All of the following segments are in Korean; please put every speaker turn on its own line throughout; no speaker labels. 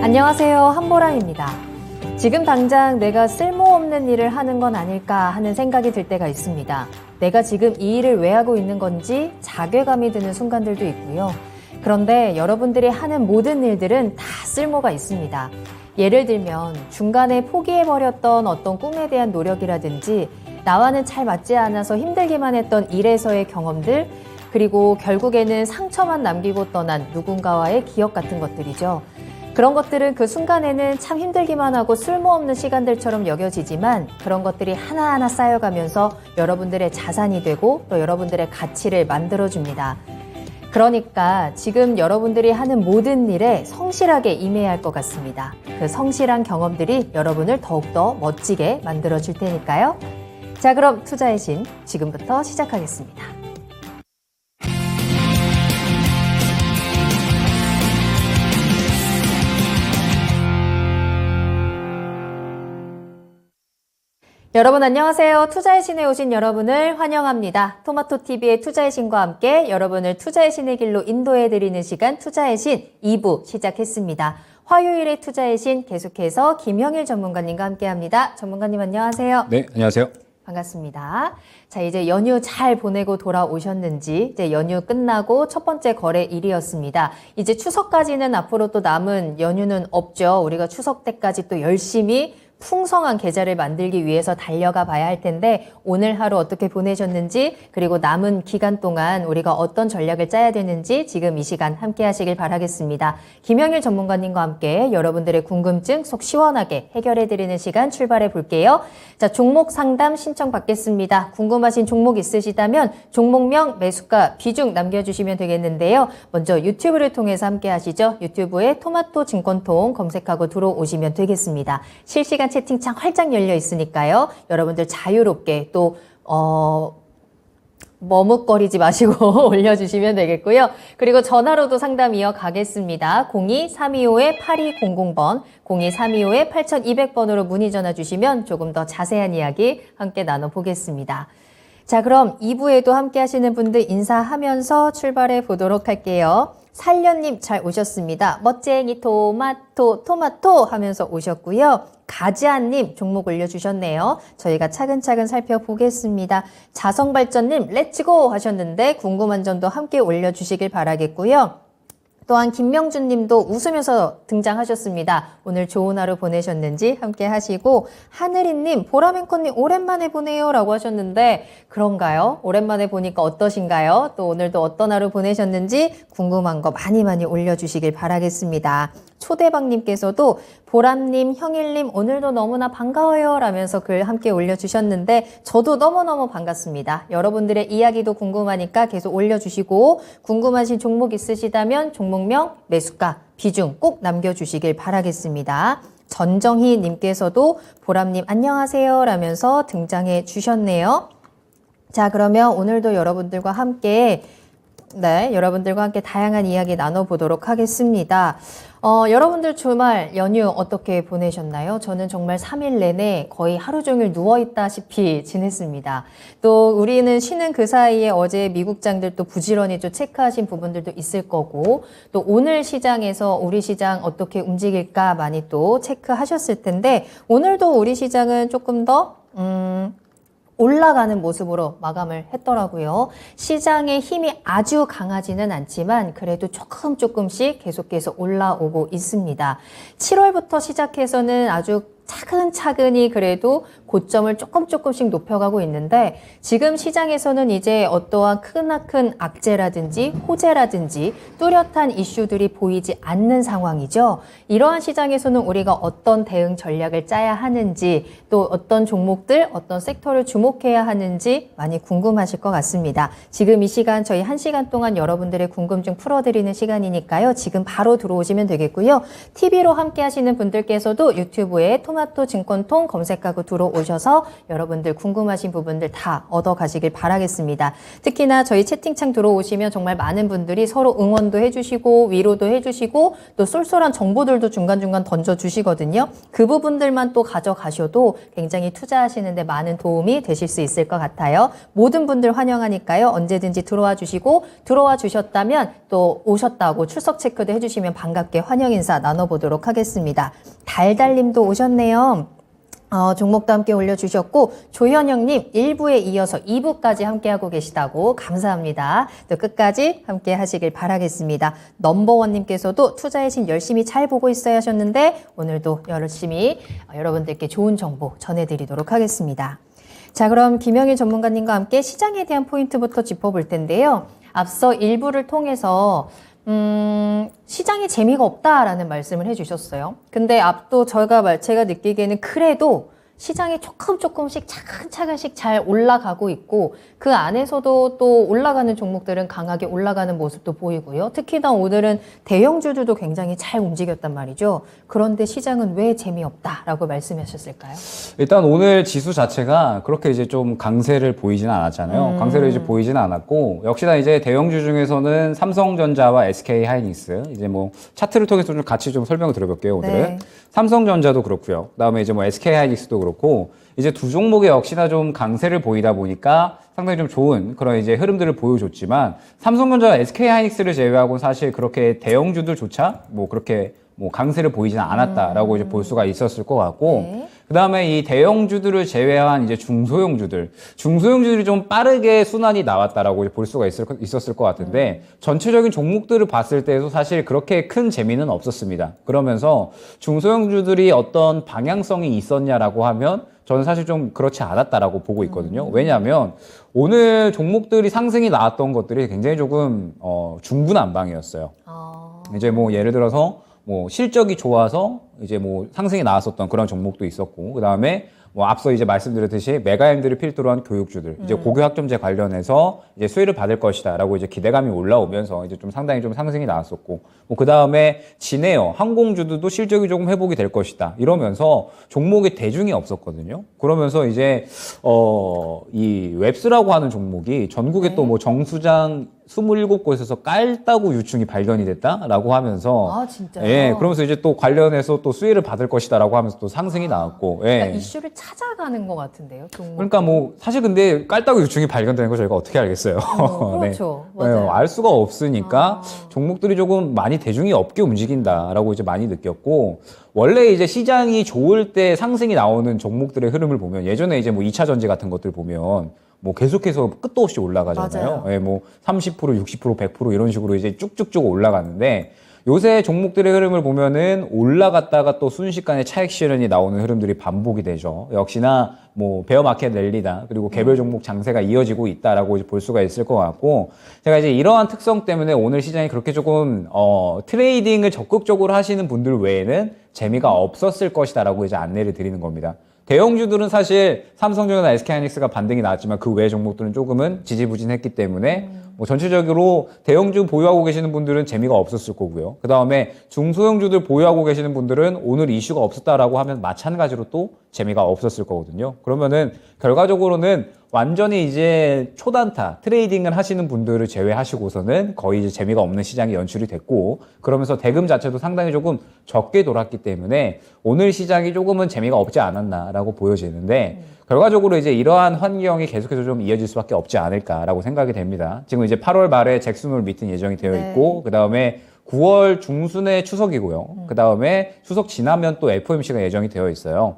안녕하세요, 한보람입니다. 지금 당장 내가 쓸모없는 일을 하는 건 아닐까 하는 생각이 들 때가 있습니다. 내가 지금 이 일을 왜 하고 있는 건지 자괴감이 드는 순간들도 있고요. 그런데 여러분들이 하는 모든 일들은 다 쓸모가 있습니다. 예를 들면 중간에 포기해버렸던 어떤 꿈에 대한 노력이라든지 나와는 잘 맞지 않아서 힘들기만 했던 일에서의 경험들, 그리고 결국에는 상처만 남기고 떠난 누군가와의 기억 같은 것들이죠. 그런 것들은 그 순간에는 참 힘들기만 하고 쓸모없는 시간들처럼 여겨지지만 그런 것들이 하나하나 쌓여가면서 여러분들의 자산이 되고 또 여러분들의 가치를 만들어줍니다. 그러니까 지금 여러분들이 하는 모든 일에 성실하게 임해야 할 것 같습니다. 그 성실한 경험들이 여러분을 더욱더 멋지게 만들어줄 테니까요. 자, 그럼 투자의 신 지금부터 시작하겠습니다. 여러분 안녕하세요. 투자의 신에 오신 여러분을 환영합니다. 토마토TV의 투자의 신과 함께 여러분을 투자의 신의 길로 인도해드리는 시간 투자의 신 2부 시작했습니다. 화요일의 투자의 신 계속해서 김형일 전문가님과 함께합니다. 전문가님 안녕하세요.
네, 안녕하세요.
반갑습니다. 자, 이제 연휴 잘 보내고 돌아오셨는지 이제 연휴 끝나고 첫 번째 거래일이었습니다. 이제 추석까지는 앞으로 또 남은 연휴는 없죠. 우리가 추석 때까지 또 열심히 풍성한 계좌를 만들기 위해서 달려가 봐야 할 텐데 오늘 하루 어떻게 보내셨는지 그리고 남은 기간 동안 우리가 어떤 전략을 짜야 되는지 지금 이 시간 함께 하시길 바라겠습니다. 김형일 전문가님과 함께 여러분들의 궁금증 속 시원하게 해결해드리는 시간 출발해 볼게요. 자, 종목 상담 신청 받겠습니다. 궁금하신 종목 있으시다면 종목명, 매수가, 비중 남겨주시면 되겠는데요. 먼저 유튜브를 통해서 함께 하시죠. 유튜브에 토마토 증권통 검색하고 들어오시면 되겠습니다. 실시간 채팅창 활짝 열려 있으니까요. 여러분들 자유롭게 또 머뭇거리지 마시고 올려주시면 되겠고요. 그리고 전화로도 상담 이어가겠습니다. 02-325-8200번, 02-325-8200번으로 문의 전화 주시면 조금 더 자세한 이야기 함께 나눠보겠습니다. 자, 그럼 2부에도 함께 하시는 분들 인사하면서 출발해 보도록 할게요. 살련님 잘 오셨습니다. 멋쟁이 토마토 하면서 오셨고요. 가지아님 종목 올려주셨네요. 저희가 차근차근 살펴보겠습니다. 자성발전님 렛츠고 하셨는데 궁금한 점도 함께 올려주시길 바라겠고요. 또한 김명준 님도 웃으면서 등장하셨습니다. 오늘 좋은 하루 보내셨는지 함께 하시고 하늘이 님, 보라맨코님 오랜만에 보네요 라고 하셨는데 그런가요? 오랜만에 보니까 어떠신가요? 또 오늘도 어떤 하루 보내셨는지 궁금한 거 많이 올려주시길 바라겠습니다. 초대박님께서도 보람님, 형일님 오늘도 너무나 반가워요 라면서 글 함께 올려주셨는데 저도 너무너무 반갑습니다. 여러분들의 이야기도 궁금하니까 계속 올려주시고 궁금하신 종목 있으시다면 종목명, 매수가, 비중 꼭 남겨주시길 바라겠습니다. 전정희 님께서도 보람님 안녕하세요 라면서 등장해 주셨네요. 자, 그러면 오늘도 여러분들과 함께 다양한 이야기 나눠보도록 하겠습니다. 여러분들 주말 연휴 어떻게 보내셨나요? 저는 정말 3일 내내 거의 하루 종일 누워있다시피 지냈습니다. 또 우리는 쉬는 그 사이에 어제 미국장들 또 부지런히 좀 체크하신 부분들도 있을 거고 또 오늘 시장에서 우리 시장 어떻게 움직일까 많이 또 체크하셨을 텐데 오늘도 우리 시장은 조금 더 올라가는 모습으로 마감을 했더라고요. 시장의 힘이 아주 강하지는 않지만 그래도 조금씩 계속해서 올라오고 있습니다. 7월부터 시작해서는 아주 차근차근히 그래도 고점을 조금씩 높여가고 있는데 지금 시장에서는 이제 어떠한 크나큰 악재라든지 호재라든지 뚜렷한 이슈들이 보이지 않는 상황이죠. 이러한 시장에서는 우리가 어떤 대응 전략을 짜야 하는지 또 어떤 종목들, 어떤 섹터를 주목해야 하는지 많이 궁금하실 것 같습니다. 지금 이 시간 저희 1시간 동안 여러분들의 궁금증 풀어드리는 시간이니까요. 지금 바로 들어오시면 되겠고요. TV로 함께 하시는 분들께서도 유튜브에 에프마토 증권통 검색하고 들어오셔서 여러분들 궁금하신 부분들 다 얻어가시길 바라겠습니다. 특히나 저희 채팅창 들어오시면 정말 많은 분들이 서로 응원도 해주시고 위로도 해주시고 또 쏠쏠한 정보들도 중간중간 던져주시거든요. 그 부분들만 또 가져가셔도 굉장히 투자하시는데 많은 도움이 되실 수 있을 것 같아요. 모든 분들 환영하니까요. 언제든지 들어와 주시고 들어와 주셨다면 또 오셨다고 출석 체크도 해주시면 반갑게 환영 인사 나눠보도록 하겠습니다. 달달님도 오셨네요. 종목도 함께 올려주셨고 조현영님 1부에 이어서 2부까지 함께하고 계시다고 감사합니다. 또 끝까지 함께 하시길 바라겠습니다. 넘버원님께서도 투자의 신 열심히 잘 보고 있어야 하셨는데 오늘도 열심히 여러분들께 좋은 정보 전해드리도록 하겠습니다. 자, 그럼 김영일 전문가님과 함께 시장에 대한 포인트부터 짚어볼 텐데요. 앞서 1부를 통해서 시장이 재미가 없다라는 말씀을 해주셨어요. 근데 제가 느끼기에는 그래도 시장이 조금씩 차근차근씩 잘 올라가고 있고 그 안에서도 또 올라가는 종목들은 강하게 올라가는 모습도 보이고요. 특히나 오늘은 대형주들도 굉장히 잘 움직였단 말이죠. 그런데 시장은 왜 재미없다라고 말씀하셨을까요?
일단 오늘 지수 자체가 그렇게 이제 좀 강세를 보이지는 않았잖아요. 강세를 이제 보이지는 않았고 역시나 이제 대형주 중에서는 삼성전자와 SK하이닉스 이제 뭐 차트를 통해서 좀 같이 좀 설명을 드려볼게요. 오늘은
네.
삼성전자도 그렇고요. 그다음에 이제 뭐 SK하이닉스도 그렇고 이제 두 종목에 역시나 좀 강세를 보이다 보니까 상당히 좀 좋은 그런 이제 흐름들을 보여줬지만 삼성전자와 SK하이닉스를 제외하고 사실 그렇게 대형주들조차 뭐 그렇게 뭐 강세를 보이지는 않았다라고 이제 볼 수가 있었을 것 같고
네.
그다음에 이 대형주들을 제외한 이제 중소형주들이 좀 빠르게 순환이 나왔다라고 볼 수가 있었을 것 같은데 전체적인 종목들을 봤을 때도 사실 그렇게 큰 재미는 없었습니다. 그러면서 중소형주들이 어떤 방향성이 있었냐라고 하면 저는 사실 좀 그렇지 않았다라고 보고 있거든요. 왜냐하면 오늘 종목들이 상승이 나왔던 것들이 굉장히 조금 중구난방이었어요. 이제 뭐 예를 들어서 뭐 실적이 좋아서 이제 뭐 상승이 나왔었던 그런 종목도 있었고, 그 다음에 뭐 앞서 이제 말씀드렸듯이 메가엠들을 필두로 한 교육주들, 이제 고교 학점제 관련해서 이제 수혜를 받을 것이다라고 이제 기대감이 올라오면서 이제 좀 상당히 좀 상승이 나왔었고, 뭐 그 다음에 진에어, 항공주들도 실적이 조금 회복이 될 것이다 이러면서 종목에 대중이 없었거든요. 그러면서 이제 이 웹스라고 하는 종목이 전국에 또 뭐 정수장 27곳에서 깔따구 유충이 발견이 됐다라고 하면서
진짜요?
예, 그러면서 이제 또 관련해서 또 수혜를 받을 것이다라고 하면서 또 상승이 나왔고 예.
그러니까 이슈를 찾아가는 것 같은데요. 종목.
그러니까 뭐 사실 근데 깔따구 유충이 발견되는 거 저희가 어떻게 알겠어요?
그렇죠.
네.
맞아요.
알 수가 없으니까 종목들이 조금 많이 대중이 없게 움직인다라고 이제 많이 느꼈고 원래 이제 시장이 좋을 때 상승이 나오는 종목들의 흐름을 보면 예전에 이제 뭐 2차 전지 같은 것들 보면 뭐 계속해서 끝도 없이 올라가잖아요.
맞아요.
예, 뭐 30%, 60%, 100% 이런 식으로 이제 쭉쭉쭉 올라가는데 요새 종목들의 흐름을 보면은 올라갔다가 또 순식간에 차익 실현이 나오는 흐름들이 반복이 되죠. 역시나 뭐 베어마켓 랠리다 그리고 개별 종목 장세가 이어지고 있다라고 이제 볼 수가 있을 것 같고 제가 이제 이러한 특성 때문에 오늘 시장이 그렇게 조금 트레이딩을 적극적으로 하시는 분들 외에는 재미가 없었을 것이다라고 이제 안내를 드리는 겁니다. 대형주들은 사실 삼성전자나 SK하이닉스가 반등이 나왔지만 그 외 종목들은 조금은 지지부진했기 때문에 뭐 전체적으로 대형주 보유하고 계시는 분들은 재미가 없었을 거고요. 그 다음에 중소형주들 보유하고 계시는 분들은 오늘 이슈가 없었다라고 하면 마찬가지로 또 재미가 없었을 거거든요. 그러면은 결과적으로는 완전히 이제 초단타 트레이딩을 하시는 분들을 제외하시고서는 거의 이제 재미가 없는 시장이 연출이 됐고 그러면서 대금 자체도 상당히 조금 적게 돌았기 때문에 오늘 시장이 조금은 재미가 없지 않았나라고 보여지는데 결과적으로 이제 이러한 환경이 계속해서 좀 이어질 수밖에 없지 않을까라고 생각이 됩니다. 지금 이제 8월 말에 잭슨홀 미팅 예정이 되어 있고 그 다음에 9월 중순에 추석이고요. 그 다음에 추석 지나면 또 FOMC가 예정이 되어 있어요.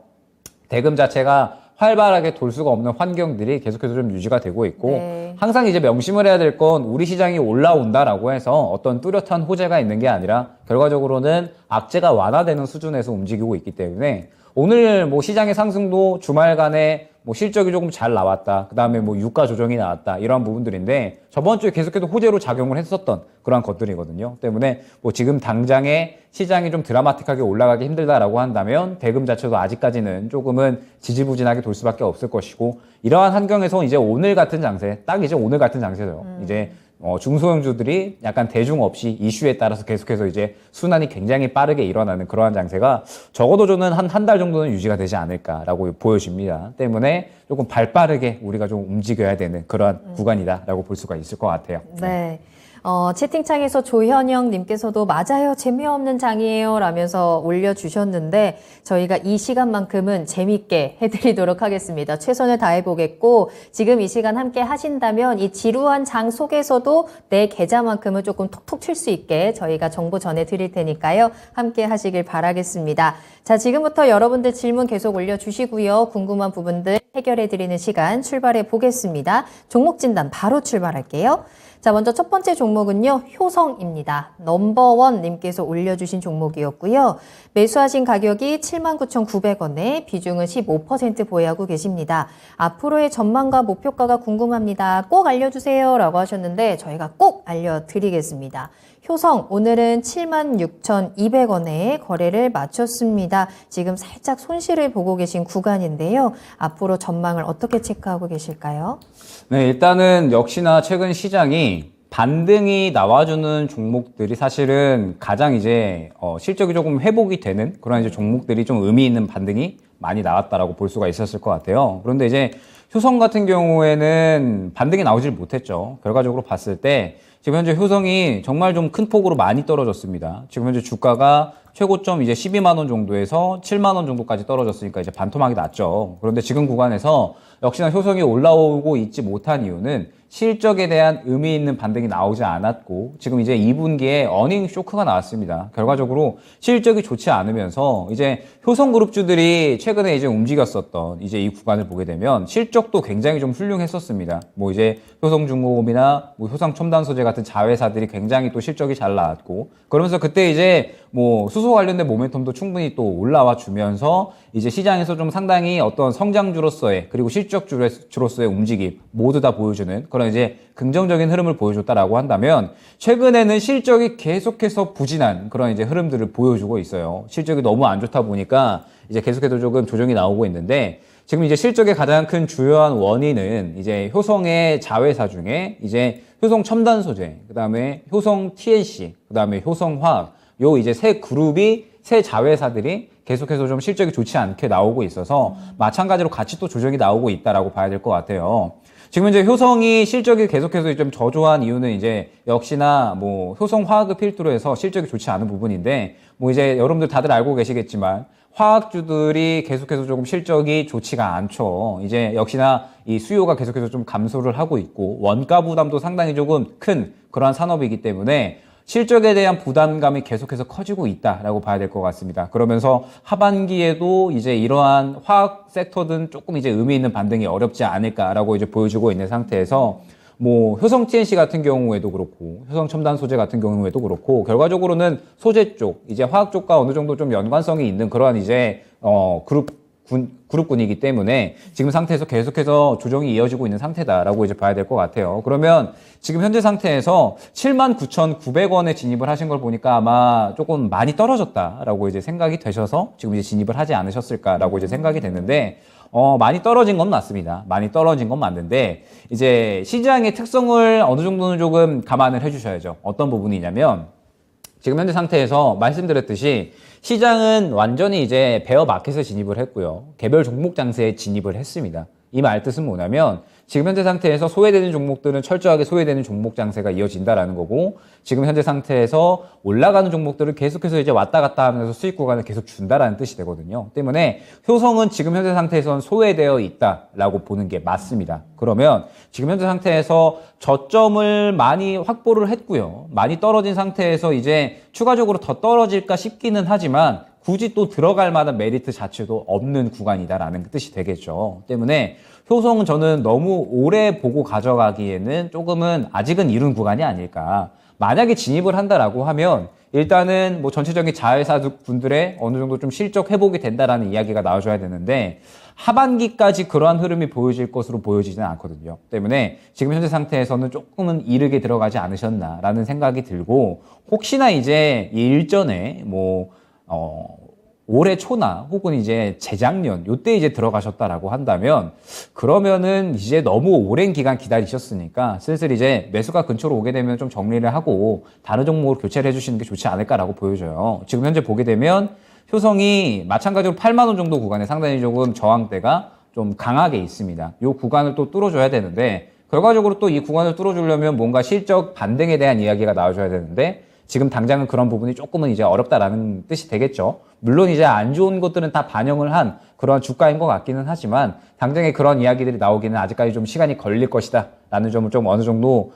대금 자체가 활발하게 돌 수가 없는 환경들이 계속해서 좀 유지가 되고 있고 항상 이제 명심을 해야 될 건 우리 시장이 올라온다라고 해서 어떤 뚜렷한 호재가 있는 게 아니라 결과적으로는 악재가 완화되는 수준에서 움직이고 있기 때문에 오늘 뭐 시장의 상승도 주말간에 뭐 실적이 조금 잘 나왔다. 그 다음에 뭐 유가 조정이 나왔다. 이러한 부분들인데 저번 주에 계속해서 호재로 작용을 했었던 그러한 것들이거든요. 때문에 뭐 지금 당장에 시장이 좀 드라마틱하게 올라가기 힘들다라고 한다면 대금 자체도 아직까지는 조금은 지지부진하게 돌 수밖에 없을 것이고 이러한 환경에서 이제 오늘 같은 장세, 딱 이제 오늘 같은 장세죠. 이제 중소형주들이 약간 대중 없이 이슈에 따라서 계속해서 이제 순환이 굉장히 빠르게 일어나는 그러한 장세가 적어도 저는 한 달 정도는 유지가 되지 않을까라고 보여집니다. 때문에 조금 발빠르게 우리가 좀 움직여야 되는 그러한 구간이다라고 볼 수가 있을 것 같아요.
네. 채팅창에서 조현영 님께서도 맞아요. 재미없는 장이에요. 라면서 올려주셨는데 저희가 이 시간만큼은 재밌게 해드리도록 하겠습니다. 최선을 다해보겠고 지금 이 시간 함께 하신다면 이 지루한 장 속에서도 내 계좌만큼은 조금 톡톡 칠 수 있게 저희가 정보 전해드릴 테니까요. 함께 하시길 바라겠습니다. 자, 지금부터 여러분들 질문 계속 올려주시고요. 궁금한 부분들 해결해드리는 시간 출발해 보겠습니다. 종목 진단 바로 출발할게요. 자, 먼저 첫 번째 종목은요, 효성입니다. 넘버원 님께서 올려주신 종목이었고요. 매수하신 가격이 79,900원에 비중은 15% 보유하고 계십니다. 앞으로의 전망과 목표가가 궁금합니다. 꼭 알려주세요. 라고 하셨는데 저희가 꼭 알려드리겠습니다. 효성, 오늘은 76,200원에 거래를 마쳤습니다. 지금 살짝 손실을 보고 계신 구간인데요. 앞으로 전망을 어떻게 체크하고 계실까요?
네, 일단은 역시나 최근 시장이 반등이 나와주는 종목들이 사실은 가장 이제 실적이 조금 회복이 되는 그런 이제 종목들이 좀 의미 있는 반등이 많이 나왔다라고 볼 수가 있었을 것 같아요. 그런데 이제 효성 같은 경우에는 반등이 나오질 못했죠. 결과적으로 봤을 때 지금 현재 효성이 정말 좀 큰 폭으로 많이 떨어졌습니다. 지금 현재 주가가 최고점 이제 12만 원 정도에서 7만 원 정도까지 떨어졌으니까 이제 반토막이 났죠. 그런데 지금 구간에서 역시나 효성이 올라오고 있지 못한 이유는 실적에 대한 의미 있는 반등이 나오지 않았고 지금 이제 2분기에 어닝 쇼크가 나왔습니다. 결과적으로 실적이 좋지 않으면서 이제 효성그룹주들이 최근에 이제 움직였었던 이제 이 구간을 보게 되면 실적도 굉장히 좀 훌륭했었습니다. 뭐 이제 효성중공업이나 뭐 효성첨단소재 같은 자회사들이 굉장히 또 실적이 잘 나왔고 그러면서 그때 이제 뭐 수소 관련된 모멘텀도 충분히 또 올라와 주면서 이제 시장에서 좀 상당히 어떤 성장주로서의 그리고 실적주로서의 움직임 모두 다 보여주는 그런 이제 긍정적인 흐름을 보여줬다라고 한다면 최근에는 실적이 계속해서 부진한 그런 이제 흐름들을 보여주고 있어요. 실적이 너무 안 좋다 보니까 이제 계속해서 조금 조정이 나오고 있는데 지금 이제 실적의 가장 큰 주요한 원인은 이제 효성의 자회사 중에 이제 효성 첨단 소재, 그다음에 효성 TNC, 그다음에 효성화학 요 이제 세 그룹이 세 자회사들이 계속해서 좀 실적이 좋지 않게 나오고 있어서 마찬가지로 같이 또 조정이 나오고 있다라고 봐야 될 것 같아요. 지금 이제 효성이 실적이 계속해서 좀 저조한 이유는 이제 역시나 뭐 효성화학을 필두로 해서 실적이 좋지 않은 부분인데 뭐 이제 여러분들 다들 알고 계시겠지만 화학주들이 계속해서 조금 실적이 좋지가 않죠. 이제 역시나 이 수요가 계속해서 좀 감소를 하고 있고 원가 부담도 상당히 조금 큰 그러한 산업이기 때문에 실적에 대한 부담감이 계속해서 커지고 있다라고 봐야 될 것 같습니다. 그러면서 하반기에도 이제 이러한 화학 섹터든 조금 이제 의미 있는 반등이 어렵지 않을까라고 이제 보여주고 있는 상태에서 뭐 효성 TNC 같은 경우에도 그렇고 효성 첨단 소재 같은 경우에도 그렇고 결과적으로는 소재 쪽 이제 화학 쪽과 어느 정도 좀 연관성이 있는 그러한 이제 그룹군이기 때문에 지금 상태에서 계속해서 조정이 이어지고 있는 상태다라고 이제 봐야 될 것 같아요. 그러면 지금 현재 상태에서 79,900원에 진입을 하신 걸 보니까 아마 조금 많이 떨어졌다라고 이제 생각이 되셔서 지금 이제 진입을 하지 않으셨을까라고 이제 생각이 됐는데 많이 떨어진 건 맞습니다. 많이 떨어진 건 맞는데 이제 시장의 특성을 어느 정도는 조금 감안을 해주셔야죠. 어떤 부분이냐면 지금 현재 상태에서 말씀드렸듯이 시장은 완전히 이제 베어 마켓에 진입을 했고요. 개별 종목 장세에 진입을 했습니다. 이 말 뜻은 뭐냐면 지금 현재 상태에서 소외되는 종목들은 철저하게 소외되는 종목 장세가 이어진다라는 거고 지금 현재 상태에서 올라가는 종목들을 계속해서 이제 왔다 갔다 하면서 수익 구간을 계속 준다라는 뜻이 되거든요. 때문에 효성은 지금 현재 상태에서는 소외되어 있다라고 보는 게 맞습니다. 그러면 지금 현재 상태에서 저점을 많이 확보를 했고요. 많이 떨어진 상태에서 이제 추가적으로 더 떨어질까 싶기는 하지만 굳이 또 들어갈 만한 메리트 자체도 없는 구간이다라는 뜻이 되겠죠. 때문에 효성은 저는 너무 오래 보고 가져가기에는 조금은 아직은 이른 구간이 아닐까. 만약에 진입을 한다라고 하면 일단은 뭐 전체적인 자회사 분들의 어느 정도 좀 실적 회복이 된다라는 이야기가 나와줘야 되는데 하반기까지 그러한 흐름이 보여질 것으로 보여지지는 않거든요. 때문에 지금 현재 상태에서는 조금은 이르게 들어가지 않으셨나라는 생각이 들고 혹시나 이제 일전에 올해 초나 혹은 이제 재작년 요때 이제 들어가셨다라고 한다면 그러면은 이제 너무 오랜 기간 기다리셨으니까 슬슬 이제 매수가 근처로 오게 되면 좀 정리를 하고 다른 종목으로 교체를 해주시는 게 좋지 않을까라고 보여져요. 지금 현재 보게 되면 효성이 마찬가지로 8만 원 정도 구간에 상당히 조금 저항대가 좀 강하게 있습니다. 요 구간을 또 뚫어줘야 되는데 결과적으로 또 이 구간을 뚫어주려면 뭔가 실적 반등에 대한 이야기가 나와줘야 되는데 지금 당장은 그런 부분이 조금은 이제 어렵다라는 뜻이 되겠죠. 물론 이제 안 좋은 것들은 다 반영을 한 그런 주가인 것 같기는 하지만 당장에 그런 이야기들이 나오기는 아직까지 좀 시간이 걸릴 것이다 라는 점을 좀 어느 정도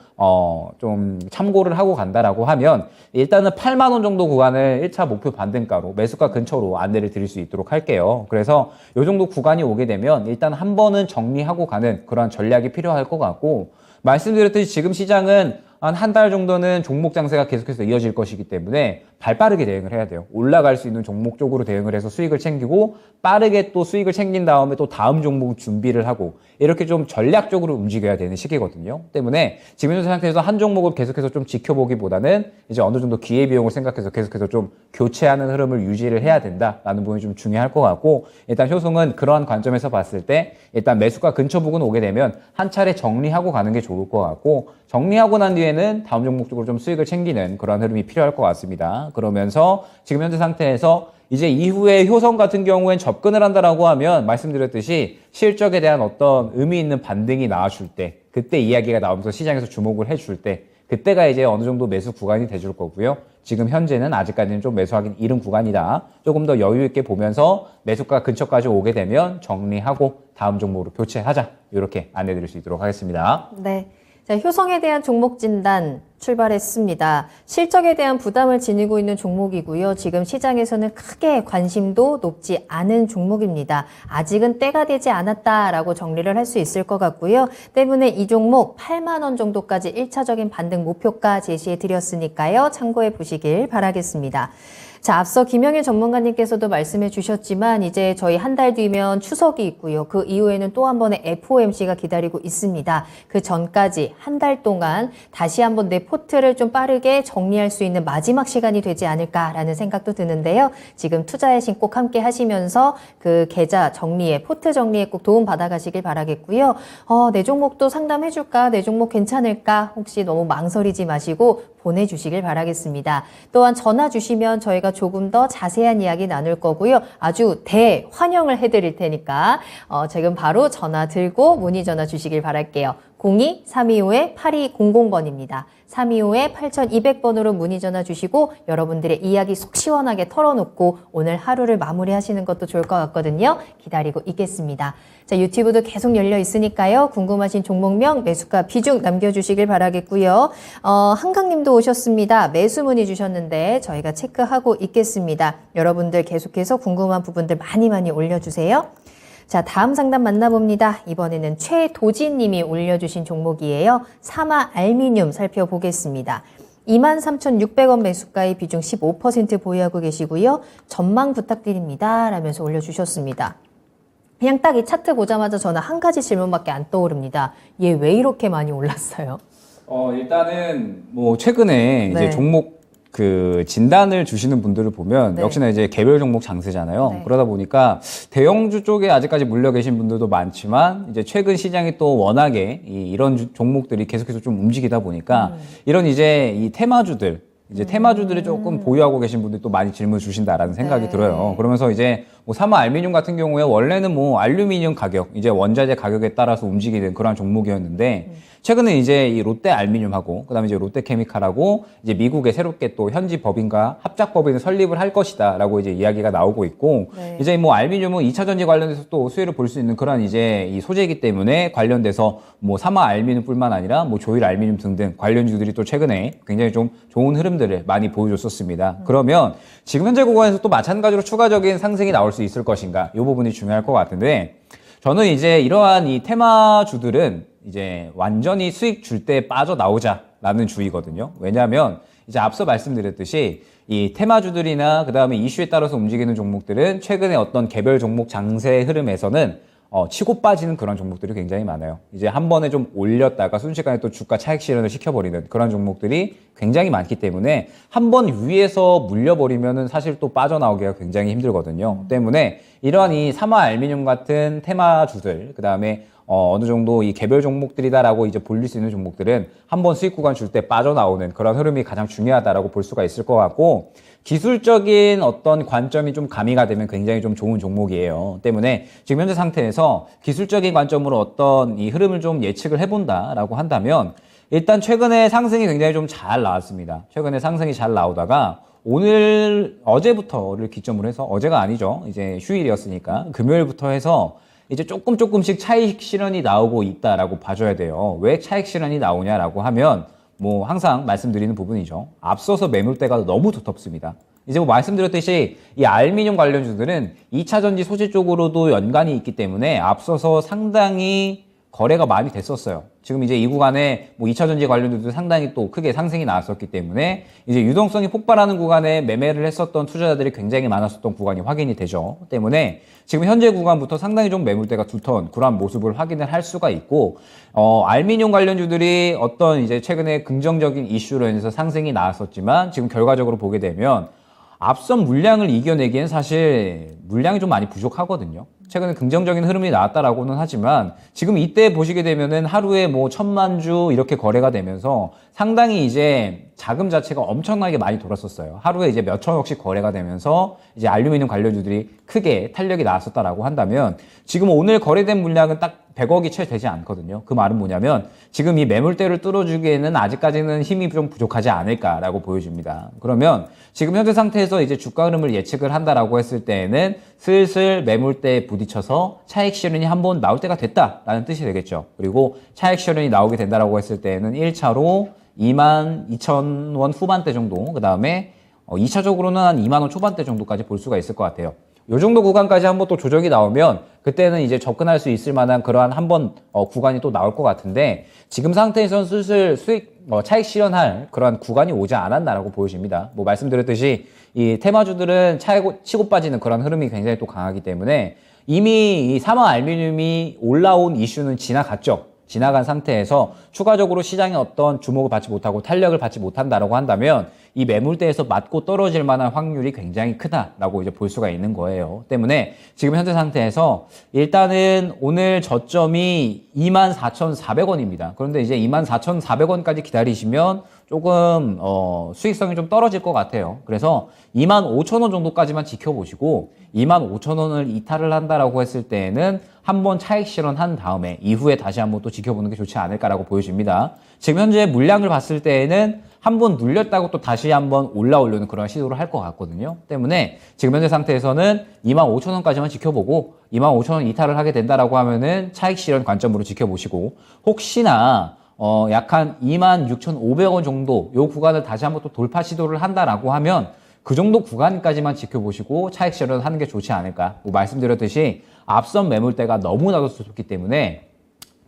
좀 참고를 하고 간다라고 하면 일단은 8만 원 정도 구간을 1차 목표 반등가로 매수가 근처로 안내를 드릴 수 있도록 할게요. 그래서 이 정도 구간이 오게 되면 일단 한 번은 정리하고 가는 그런 전략이 필요할 것 같고 말씀드렸듯이 지금 시장은 한 달 정도는 종목 장세가 계속해서 이어질 것이기 때문에 발빠르게 대응을 해야 돼요. 올라갈 수 있는 종목 쪽으로 대응을 해서 수익을 챙기고 빠르게 또 수익을 챙긴 다음에 또 다음 종목 준비를 하고 이렇게 좀 전략적으로 움직여야 되는 시기거든요. 때문에 지금 현재 상태에서 한 종목을 계속해서 좀 지켜보기보다는 이제 어느 정도 기회비용을 생각해서 계속해서 좀 교체하는 흐름을 유지를 해야 된다라는 부분이 좀 중요할 것 같고 일단 효성은 그러한 관점에서 봤을 때 일단 매수가 근처 부근 오게 되면 한 차례 정리하고 가는 게 좋을 것 같고 정리하고 난 뒤에는 다음 종목 쪽으로 좀 수익을 챙기는 그런 흐름이 필요할 것 같습니다. 그러면서 지금 현재 상태에서 이제 이후에 효성 같은 경우엔 접근을 한다라고 하면 말씀드렸듯이 실적에 대한 어떤 의미 있는 반등이 나와줄 때 그때 이야기가 나오면서 시장에서 주목을 해줄 때 그때가 이제 어느 정도 매수 구간이 돼줄 거고요. 지금 현재는 아직까지는 좀 매수하기는 이른 구간이다. 조금 더 여유 있게 보면서 매수가 근처까지 오게 되면 정리하고 다음 종목으로 교체하자. 이렇게 안내드릴 수 있도록 하겠습니다.
네. 자, 효성에 대한 종목 진단 출발했습니다. 실적에 대한 부담을 지니고 있는 종목이고요. 지금 시장에서는 크게 관심도 높지 않은 종목입니다. 아직은 때가 되지 않았다라고 정리를 할 수 있을 것 같고요. 때문에 이 종목 8만 원 정도까지 1차적인 반등 목표가 제시해 드렸으니까요. 참고해 보시길 바라겠습니다. 자, 앞서 김영일 전문가님께서도 말씀해 주셨지만 이제 저희 한 달 뒤면 추석이 있고요. 그 이후에는 또 한 번의 FOMC가 기다리고 있습니다. 그 전까지 한 달 동안 다시 한번 내 포트를 좀 빠르게 정리할 수 있는 마지막 시간이 되지 않을까라는 생각도 드는데요. 지금 투자의 신 꼭 함께 하시면서 그 계좌 정리에, 포트 정리에 꼭 도움 받아가시길 바라겠고요. 내 종목도 상담해 줄까? 내 종목 괜찮을까? 혹시 너무 망설이지 마시고 보내주시길 바라겠습니다. 또한 전화 주시면 저희가 조금 더 자세한 이야기 나눌 거고요. 아주 대환영을 해드릴 테니까 지금 바로 전화 들고 문의 전화 주시길 바랄게요. 02-325-8200번입니다. 325-8200번으로 문의 전화 주시고 여러분들의 이야기 속 시원하게 털어놓고 오늘 하루를 마무리하시는 것도 좋을 것 같거든요. 기다리고 있겠습니다. 자, 유튜브도 계속 열려 있으니까요. 궁금하신 종목명, 매수가 비중 남겨주시길 바라겠고요. 한강님도 오셨습니다. 매수 문의 주셨는데 저희가 체크하고 있겠습니다. 여러분들 계속해서 궁금한 부분들 많이 올려주세요. 자, 다음 상담 만나봅니다. 이번에는 최도진님이 올려주신 종목이에요. 사마 알미늄 살펴보겠습니다. 23,600원 매수가의 비중 15% 보유하고 계시고요. 전망 부탁드립니다. 라면서 올려주셨습니다. 그냥 딱 이 차트 보자마자 저는 한 가지 질문밖에 안 떠오릅니다. 얘 왜 이렇게 많이 올랐어요?
일단은 뭐 최근에
네.
이제 종목 그 진단을 주시는 분들을 보면
네.
역시나 이제 개별 종목 장세잖아요.
네.
그러다 보니까 대형주 쪽에 아직까지 물려 계신 분들도 많지만 이제 최근 시장이 또 워낙에 이런 종목들이 계속해서 좀 움직이다 보니까 이런 이제 이 테마주들 이제 테마주들이 조금 보유하고 계신 분들이 또 많이 질문 주신다라는 생각이
네.
들어요. 그러면서 이제 뭐 사마 알미늄 같은 경우에 원래는 뭐 알루미늄 가격, 이제 원자재 가격에 따라서 움직이는 그런 종목이었는데 최근에 이제 이 롯데 알미늄하고 그다음에 이제 롯데 케미칼하고 이제 미국에 새롭게 또 현지 법인과 합작 법인을 설립을 할 것이다라고 이제 이야기가 나오고 있고
네.
이제 뭐 알미늄은 2차 전지 관련해서 또 수혜를 볼 수 있는 그런 이제 이 소재이기 때문에 관련돼서 뭐 사마 알미늄뿐만 아니라 뭐 조일 알미늄 등등 관련주들이 또 최근에 굉장히 좀 좋은 흐름들을 많이 보여줬었습니다. 그러면 지금 현재 구간에서 또 마찬가지로 추가적인 상승이 나올 수 있을 것인가? 이 부분이 중요할 것 같은데 저는 이제 이러한 이 테마주들은 이제 완전히 수익 줄 때 빠져나오자라는 주의거든요. 왜냐하면 이제 앞서 말씀드렸듯이 이 테마주들이나 그 다음에 이슈에 따라서 움직이는 종목들은 최근에 어떤 개별 종목 장세 흐름에서는 치고 빠지는 그런 종목들이 굉장히 많아요. 이제 한 번에 좀 올렸다가 순식간에 또 주가 차익 실현을 시켜버리는 그런 종목들이 굉장히 많기 때문에 한 번 위에서 물려버리면은 사실 또 빠져나오기가 굉장히 힘들거든요. 때문에 이러한 이 삼화 알미늄 같은 테마주들, 그 다음에 어느 정도 이 개별 종목들이다라고 이제 볼릴 수 있는 종목들은 한번 수익 구간 줄 때 빠져나오는 그런 흐름이 가장 중요하다라고 볼 수가 있을 것 같고, 기술적인 어떤 관점이 좀 가미가 되면 굉장히 좀 좋은 종목이에요. 때문에 지금 현재 상태에서 기술적인 관점으로 어떤 이 흐름을 좀 예측을 해본다라고 한다면, 일단 최근에 상승이 굉장히 좀 잘 나왔습니다. 최근에 상승이 잘 나오다가 어제부터를 기점으로 해서, 어제가 아니죠. 이제 휴일이었으니까 금요일부터 해서 이제 조금씩 차익 실현이 나오고 있다라고 봐줘야 돼요. 왜 차익 실현이 나오냐라고 하면 뭐 항상 말씀드리는 부분이죠. 앞서서 매물대가 너무 두텁습니다. 이제 뭐 말씀드렸듯이 이 알미늄 관련주들은 2차 전지 소재 쪽으로도 연관이 있기 때문에 앞서서 상당히 거래가 많이 됐었어요. 지금 이제 이 구간에 뭐 2차 전지 관련주도 상당히 또 크게 상승이 나왔었기 때문에 이제 유동성이 폭발하는 구간에 매매를 했었던 투자자들이 굉장히 많았었던 구간이 확인이 되죠. 때문에 지금 현재 구간부터 상당히 좀 매물대가 두터운 그러한 모습을 확인을 할 수가 있고, 알미늄 관련주들이 어떤 이제 최근에 긍정적인 이슈로 인해서 상승이 나왔었지만 지금 결과적으로 보게 되면 앞선 물량을 이겨내기엔 사실 물량이 좀 많이 부족하거든요. 최근에 긍정적인 흐름이 나왔다라고는 하지만 지금 이때 보시게 되면은 하루에 뭐 1000만 주 이렇게 거래가 되면서 상당히 이제 자금 자체가 엄청나게 많이 돌았었어요. 하루에 이제 몇 천억씩 거래가 되면서 이제 알루미늄 관련주들이 크게 탄력이 나왔었다라고 한다면 지금 오늘 거래된 물량은 딱 100억이 채 되지 않거든요. 그 말은 뭐냐면 지금 이 매물대를 뚫어주기에는 아직까지는 힘이 좀 부족하지 않을까라고 보여집니다. 그러면 지금 현재 상태에서 이제 주가 흐름을 예측을 한다라고 했을 때에는 슬슬 매물대에 부딪혀서 차익 실현이 한번 나올 때가 됐다라는 뜻이 되겠죠. 그리고 차익 실현이 나오게 된다라고 했을 때에는 1차로 22,000원 후반대 정도, 그 다음에 2차적으로는 한 2만 원 초반대 정도까지 볼 수가 있을 것 같아요. 요 정도 구간까지 한번 또 조정이 나오면 그때는 이제 접근할 수 있을 만한 그러한 한번 구간이 또 나올 것 같은데, 지금 상태에서는 슬슬 차익 실현할 그러한 구간이 오지 않았나라고 보여집니다. 뭐 말씀드렸듯이 이 테마주들은 치고 빠지는 그런 흐름이 굉장히 또 강하기 때문에 이미 이 삼화 알미늄이 올라온 이슈는 지나갔죠. 지나간 상태에서 추가적으로 시장에 어떤 주목을 받지 못하고 탄력을 받지 못한다라고 한다면 이 매물대에서 맞고 떨어질 만한 확률이 굉장히 크다라고 이제 볼 수가 있는 거예요. 때문에 지금 현재 상태에서 일단은 오늘 저점이 24,400원입니다. 그런데 이제 24,400원까지 기다리시면 조금 수익성이 좀 떨어질 것 같아요. 그래서 25,000원 정도까지만 지켜보시고 25,000원을 이탈을 한다라고 했을 때에는 한번 차익 실현한 다음에 이후에 다시 한번 또 지켜보는 게 좋지 않을까라고 보여집니다. 지금 현재 물량을 봤을 때에는 한번 눌렸다고 또 다시 한번 올라오려는 그런 시도를 할 것 같거든요. 때문에 지금 현재 상태에서는 25,000원까지만 지켜보고 25,000원 이탈을 하게 된다라고 하면은 차익 실현 관점으로 지켜보시고, 혹시나 약한 26,500원 정도 요 구간을 다시 한번 또 돌파 시도를 한다라고 하면 그 정도 구간까지만 지켜보시고 차익 실현을 하는 게 좋지 않을까. 뭐 말씀드렸듯이 앞선 매물대가 너무나도 좋기 때문에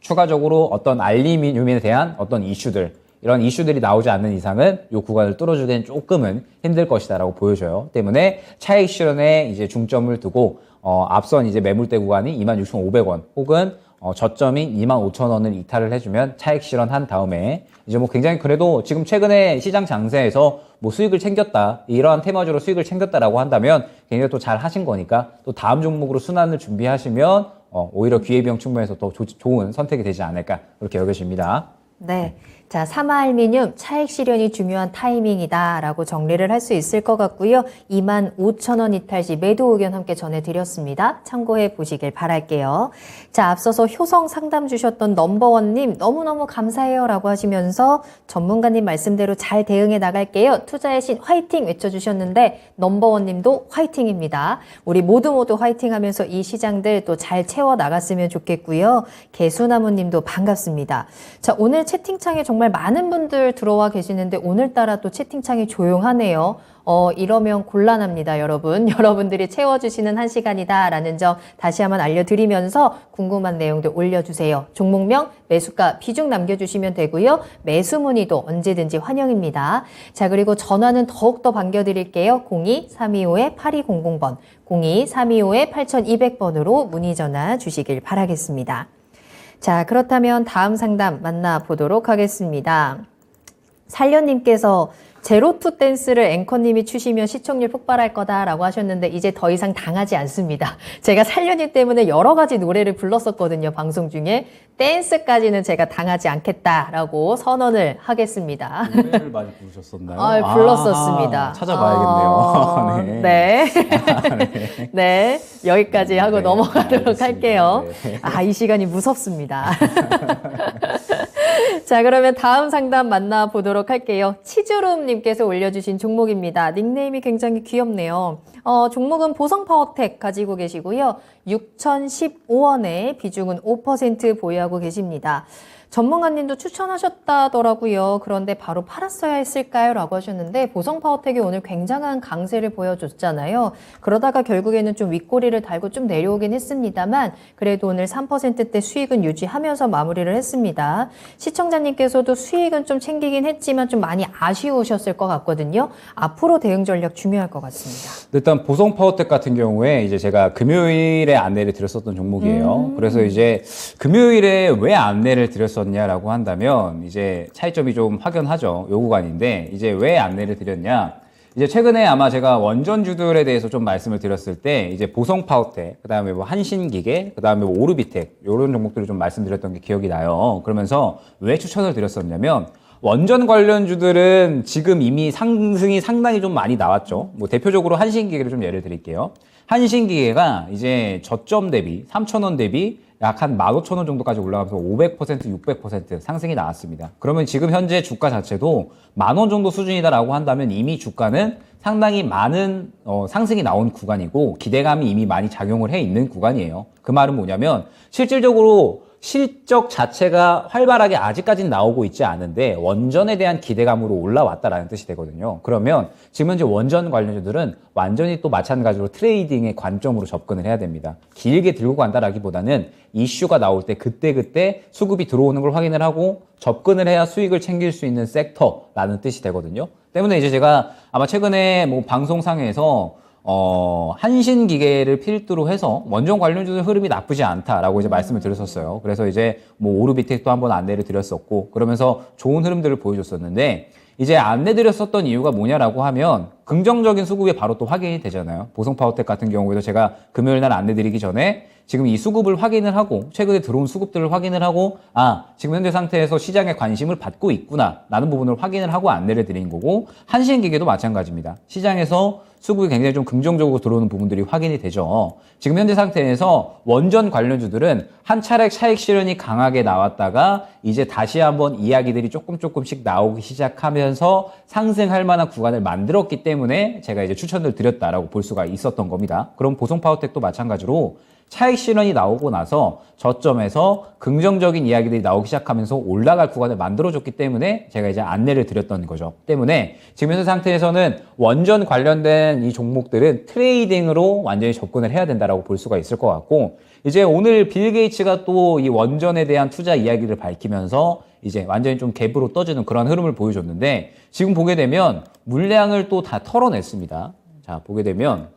추가적으로 어떤 알루미늄에 대한 어떤 이슈들, 이런 이슈들이 나오지 않는 이상은 이 구간을 뚫어주기엔 조금은 힘들 것이다라고 보여져요. 때문에 차익 실현에 이제 중점을 두고 앞선 이제 매물대 구간이 26,500원 혹은 저점인 25,000원을 이탈을 해주면 차익 실현한 다음에 이제 뭐 굉장히 그래도 지금 최근에 시장 장세에서 뭐 수익을 챙겼다, 이러한 테마주로 수익을 챙겼다라고 한다면 굉장히 또 잘 하신 거니까 또 다음 종목으로 순환을 준비하시면 오히려 기회비용 측면에서 더 좋은 선택이 되지 않을까 그렇게 여겨집니다.
네. 자, 삼화알미늄 차익 실현이 중요한 타이밍이다라고 정리를 할 수 있을 것 같고요. 25,000원 이탈 시 매도 의견 함께 전해드렸습니다. 참고해 보시길 바랄게요. 자, 앞서서 효성 상담 주셨던 넘버원님 너무너무 감사해요라고 하시면서 전문가님 말씀대로 잘 대응해 나갈게요. 투자의 신 화이팅 외쳐주셨는데 넘버원님도 화이팅입니다. 우리 모두 화이팅하면서 이 시장들 또 잘 채워 나갔으면 좋겠고요. 개수나무님도 반갑습니다. 자, 오늘 채팅창에 정말 정말 많은 분들 들어와 계시는데 오늘따라 또 채팅창이 조용하네요. 이러면 곤란합니다, 여러분. 여러분들이 채워주시는 한 시간이다라는 점 다시 한번 알려드리면서 궁금한 내용들 올려주세요. 종목명, 매수가, 비중 남겨주시면 되고요. 매수 문의도 언제든지 환영입니다. 자, 그리고 전화는 더욱더 반겨드릴게요. 02-325-8200번, 02-325-8200번으로 문의 전화 주시길 바라겠습니다. 자, 그렇다면 다음 상담 만나보도록 하겠습니다. 살려님께서 제로투 댄스를 앵커님이 추시면 시청률 폭발할 거다라고 하셨는데 이제 더 이상 당하지 않습니다. 제가 살려님 때문에 여러 가지 노래를 불렀었거든요. 방송 중에. 댄스까지는 제가 당하지 않겠다라고 선언을 하겠습니다.
노래를 많이 부르셨었나요?
불렀었습니다.
찾아봐야겠네요.
네.
네.
네. 여기까지 하고
네,
넘어가도록
알겠습니다.
할게요.
네.
이 시간이 무섭습니다. 자, 그러면 다음 상담 만나보도록 할게요. 치주름님께서 올려주신 종목입니다. 닉네임이 굉장히 귀엽네요. 종목은 보성파워텍 가지고 계시고요. 6,015원에 비중은 5% 보유하고 계십니다. 전문가님도 추천하셨다더라고요. 그런데 바로 팔았어야 했을까요? 라고 하셨는데 보성파워텍이 오늘 굉장한 강세를 보여줬잖아요. 그러다가 결국에는 좀 윗꼬리를 달고 좀 내려오긴 했습니다만 그래도 오늘 3%대 수익은 유지하면서 마무리를 했습니다. 시청자님께서도 수익은 좀 챙기긴 했지만 좀 많이 아쉬우셨을 것 같거든요. 앞으로 대응 전략 중요할 것 같습니다.
일단 보성파워텍 같은 경우에 이제 제가 금요일에 안내를 드렸었던 종목이에요. 그래서 이제 금요일에 왜 안내를 드렸었냐라고 한다면 이제 차이점이 좀 확연하죠. 요 구간인데 이제 왜 안내를 드렸냐? 이제 최근에 아마 제가 원전주들에 대해서 좀 말씀을 드렸을 때 이제 보성파워텍, 그다음에 뭐 한신기계, 그다음에 뭐 오르비텍 이런 종목들을 좀 말씀드렸던 게 기억이 나요. 그러면서 왜 추천을 드렸었냐면 원전 관련주들은 지금 이미 상승이 상당히 좀 많이 나왔죠. 뭐 대표적으로 한신기계를 좀 예를 드릴게요. 한신기계가 이제 저점 대비 3,000원 대비 약 한 15,000원 정도까지 올라가면서 500%, 600% 상승이 나왔습니다. 그러면 지금 현재 주가 자체도 10,000원 정도 수준이다라고 한다면 이미 주가는 상당히 많은 상승이 나온 구간이고 기대감이 이미 많이 작용을 해 있는 구간이에요. 그 말은 뭐냐면 실질적으로 실적 자체가 활발하게 아직까지는 나오고 있지 않은데 원전에 대한 기대감으로 올라왔다라는 뜻이 되거든요. 그러면 지금 현재 원전 관련주들은 완전히 또 마찬가지로 트레이딩의 관점으로 접근을 해야 됩니다. 길게 들고 간다라기보다는 이슈가 나올 때 그때그때 수급이 들어오는 걸 확인을 하고 접근을 해야 수익을 챙길 수 있는 섹터라는 뜻이 되거든요. 때문에 이제 제가 아마 최근에 뭐 방송상에서 한신기계를 필두로 해서 원전 관련주의 흐름이 나쁘지 않다라고 이제 말씀을 드렸었어요. 그래서 이제 뭐 오르비텍도 한번 안내를 드렸었고 그러면서 좋은 흐름들을 보여줬었는데 이제 안내 드렸었던 이유가 뭐냐라고 하면 긍정적인 수급이 바로 또 확인이 되잖아요. 보성파워텍 같은 경우에도 제가 금요일 날 안내 드리기 전에 지금 이 수급을 확인을 하고 최근에 들어온 수급들을 확인을 하고 지금 현재 상태에서 시장에 관심을 받고 있구나 라는 부분을 확인을 하고 안내를 드린 거고 한신기계도 마찬가지입니다. 시장에서 수급이 굉장히 좀 긍정적으로 들어오는 부분들이 확인이 되죠. 지금 현재 상태에서 원전 관련주들은 한 차례 차익 실현이 강하게 나왔다가 이제 다시 한번 이야기들이 조금씩 나오기 시작하면서 상승할 만한 구간을 만들었기 때문에 제가 이제 추천을 드렸다라고 볼 수가 있었던 겁니다. 그럼 보성파워텍도 마찬가지로 차익 실현이 나오고 나서 저점에서 긍정적인 이야기들이 나오기 시작하면서 올라갈 구간을 만들어줬기 때문에 제가 이제 안내를 드렸던 거죠. 때문에 지금 현재 상태에서는 원전 관련된 이 종목들은 트레이딩으로 완전히 접근을 해야 된다라고 볼 수가 있을 것 같고 이제 오늘 빌 게이츠가 또 이 원전에 대한 투자 이야기를 밝히면서 이제 완전히 좀 갭으로 떠지는 그런 흐름을 보여줬는데 지금 보게 되면 물량을 또 다 털어냈습니다. 자, 보게 되면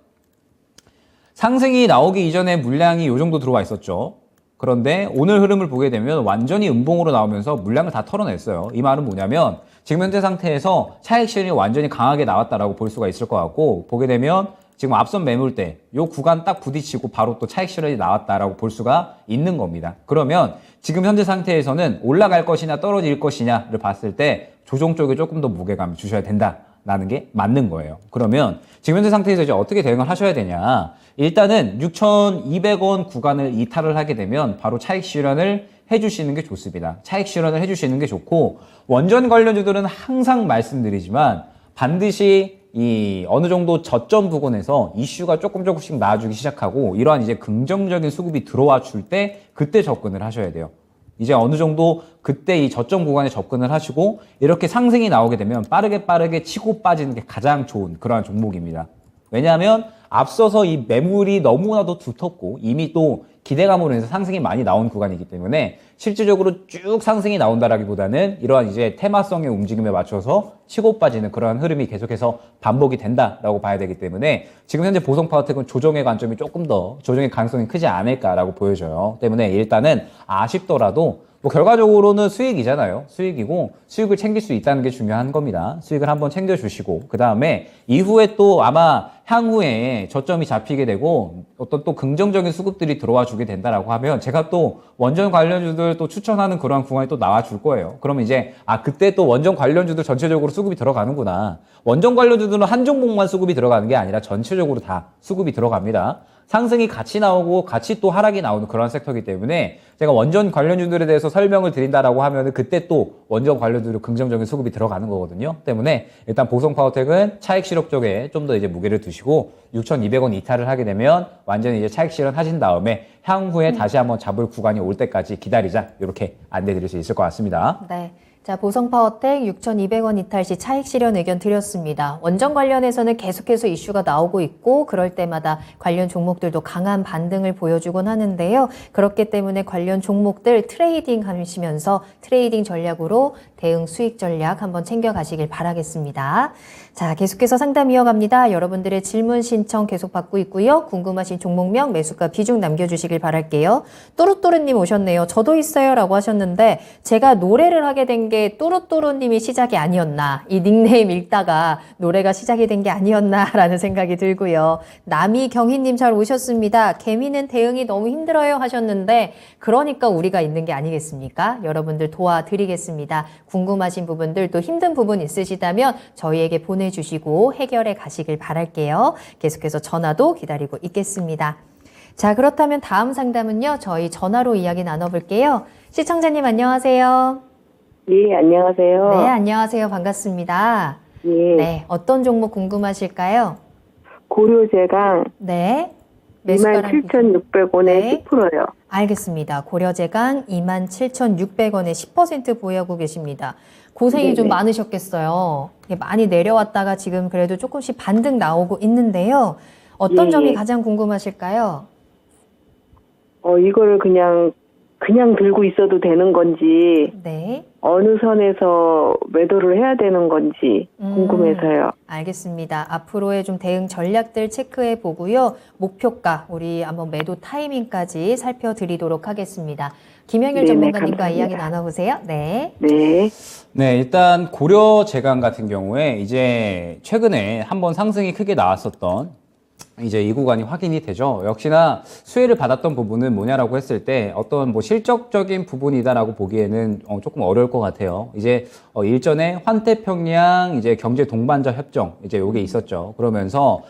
상승이 나오기 이전에 물량이 이 정도 들어와 있었죠. 그런데 오늘 흐름을 보게 되면 완전히 음봉으로 나오면서 물량을 다 털어냈어요. 이 말은 뭐냐면 지금 현재 상태에서 차익 실현이 완전히 강하게 나왔다라고 볼 수가 있을 것 같고 보게 되면 지금 앞선 매물대 요 구간 딱 부딪히고 바로 또 차익 실현이 나왔다라고 볼 수가 있는 겁니다. 그러면 지금 현재 상태에서는 올라갈 것이냐 떨어질 것이냐를 봤을 때 조정 쪽에 조금 더 무게감을 주셔야 된다라는 게 맞는 거예요. 그러면 지금 현재 상태에서 이제 어떻게 대응을 하셔야 되냐? 일단은 6,200원 구간을 이탈을 하게 되면 바로 차익 실현을 해주시는 게 좋습니다. 차익 실현을 해주시는 게 좋고 원전 관련주들은 항상 말씀드리지만 반드시 이 어느 정도 저점 부근에서 이슈가 조금씩 나아주기 시작하고 이러한 이제 긍정적인 수급이 들어와 줄 때 그때 접근을 하셔야 돼요. 이제 어느 정도 그때 이 저점 구간에 접근을 하시고 이렇게 상승이 나오게 되면 빠르게 치고 빠지는 게 가장 좋은 그러한 종목입니다. 왜냐하면 앞서서 이 매물이 너무나도 두텁고 이미 또 기대감으로 인해서 상승이 많이 나온 구간이기 때문에 실질적으로 쭉 상승이 나온다라기보다는 이러한 이제 테마성의 움직임에 맞춰서 치고 빠지는 그러한 흐름이 계속해서 반복이 된다라고 봐야 되기 때문에 지금 현재 보성파워텍은 조정의 관점이 조금 더 조정의 가능성이 크지 않을까라고 보여져요. 때문에 일단은 아쉽더라도 뭐 결과적으로는 수익이잖아요. 수익이고 수익을 챙길 수 있다는 게 중요한 겁니다. 수익을 한번 챙겨주시고 그 다음에 이후에 또 아마 향후에 저점이 잡히게 되고 어떤 또 긍정적인 수급들이 들어와 주게 된다라고 하면 제가 또 원전 관련주들 또 추천하는 그런 구간이 또 나와 줄 거예요. 그러면 이제 그때 또 원전 관련주들 전체적으로 수급이 들어가는구나. 원전 관련주들은 한 종목만 수급이 들어가는 게 아니라 전체적으로 다 수급이 들어갑니다. 상승이 같이 나오고 같이 또 하락이 나오는 그런 섹터이기 때문에 제가 원전 관련주들에 대해서 설명을 드린다라고 하면은 그때 또 원전 관련주로 긍정적인 수급이 들어가는 거거든요. 때문에 일단 보성파워텍은 차익 실업 쪽에 좀 더 이제 무게를 두시고 6,200원 이탈을 하게 되면 완전히 이제 차익 실현 하신 다음에 향후에 다시 한번 잡을 구간이 올 때까지 기다리자 이렇게 안내 드릴 수 있을 것 같습니다.
네. 자, 보성파워텍 6,200원 이탈 시 차익 실현 의견 드렸습니다. 원전 관련해서는 계속해서 이슈가 나오고 있고 그럴 때마다 관련 종목들도 강한 반등을 보여주곤 하는데요. 그렇기 때문에 관련 종목들 트레이딩 하시면서 트레이딩 전략으로 대응 수익 전략 한번 챙겨가시길 바라겠습니다. 자, 계속해서 상담 이어갑니다. 여러분들의 질문 신청 계속 받고 있고요. 궁금하신 종목명, 매수가 비중 남겨주시길 바랄게요. 또르또르님 오셨네요. 저도 있어요 라고 하셨는데 제가 노래를 하게 된 게 또르또르님이 시작이 아니었나, 이 닉네임 읽다가 노래가 시작이 된 게 아니었나 라는 생각이 들고요. 남이경희님 잘 오셨습니다. 개미는 대응이 너무 힘들어요 하셨는데 그러니까 우리가 있는 게 아니겠습니까? 여러분들 도와드리겠습니다. 궁금하신 부분들 또 힘든 부분 있으시다면 저희에게 보내주시고 해결해 가시길 바랄게요. 계속해서 전화도 기다리고 있겠습니다. 자, 그렇다면 다음 상담은요, 저희 전화로 이야기 나눠볼게요. 시청자님 안녕하세요.
네, 안녕하세요.
네, 안녕하세요. 반갑습니다.
예.
네, 어떤 종목 궁금하실까요?
고려제강
네. 매수가랑
27,600원에
네.
10%요.
알겠습니다. 고려제강 27,600원에 10% 보유하고 계십니다. 고생이
네네.
좀 많으셨겠어요. 이게 많이 내려왔다가 지금 그래도 조금씩 반등 나오고 있는데요. 어떤
예,
점이
예.
가장 궁금하실까요?
이거를 그냥 들고 있어도 되는 건지,
네.
어느 선에서 매도를 해야 되는 건지 궁금해서요.
알겠습니다. 앞으로의 좀 대응 전략들 체크해 보고요. 목표가, 우리 한번 매도 타이밍까지 살펴드리도록 하겠습니다. 김영일
네네,
전문가님과
감사합니다.
이야기 나눠보세요. 네.
네.
네, 일단 고려제강 같은 경우에 이제 최근에 한번 상승이 크게 나왔었던 이제 이 구간이 확인이 되죠. 역시나 수혜를 받았던 부분은 뭐냐라고 했을 때 어떤 뭐 실적적인 부분이다라고 보기에는 조금 어려울 것 같아요. 이제 일전에 환태평양 이제 경제 동반자 협정 이제 요게 있었죠. 그러면서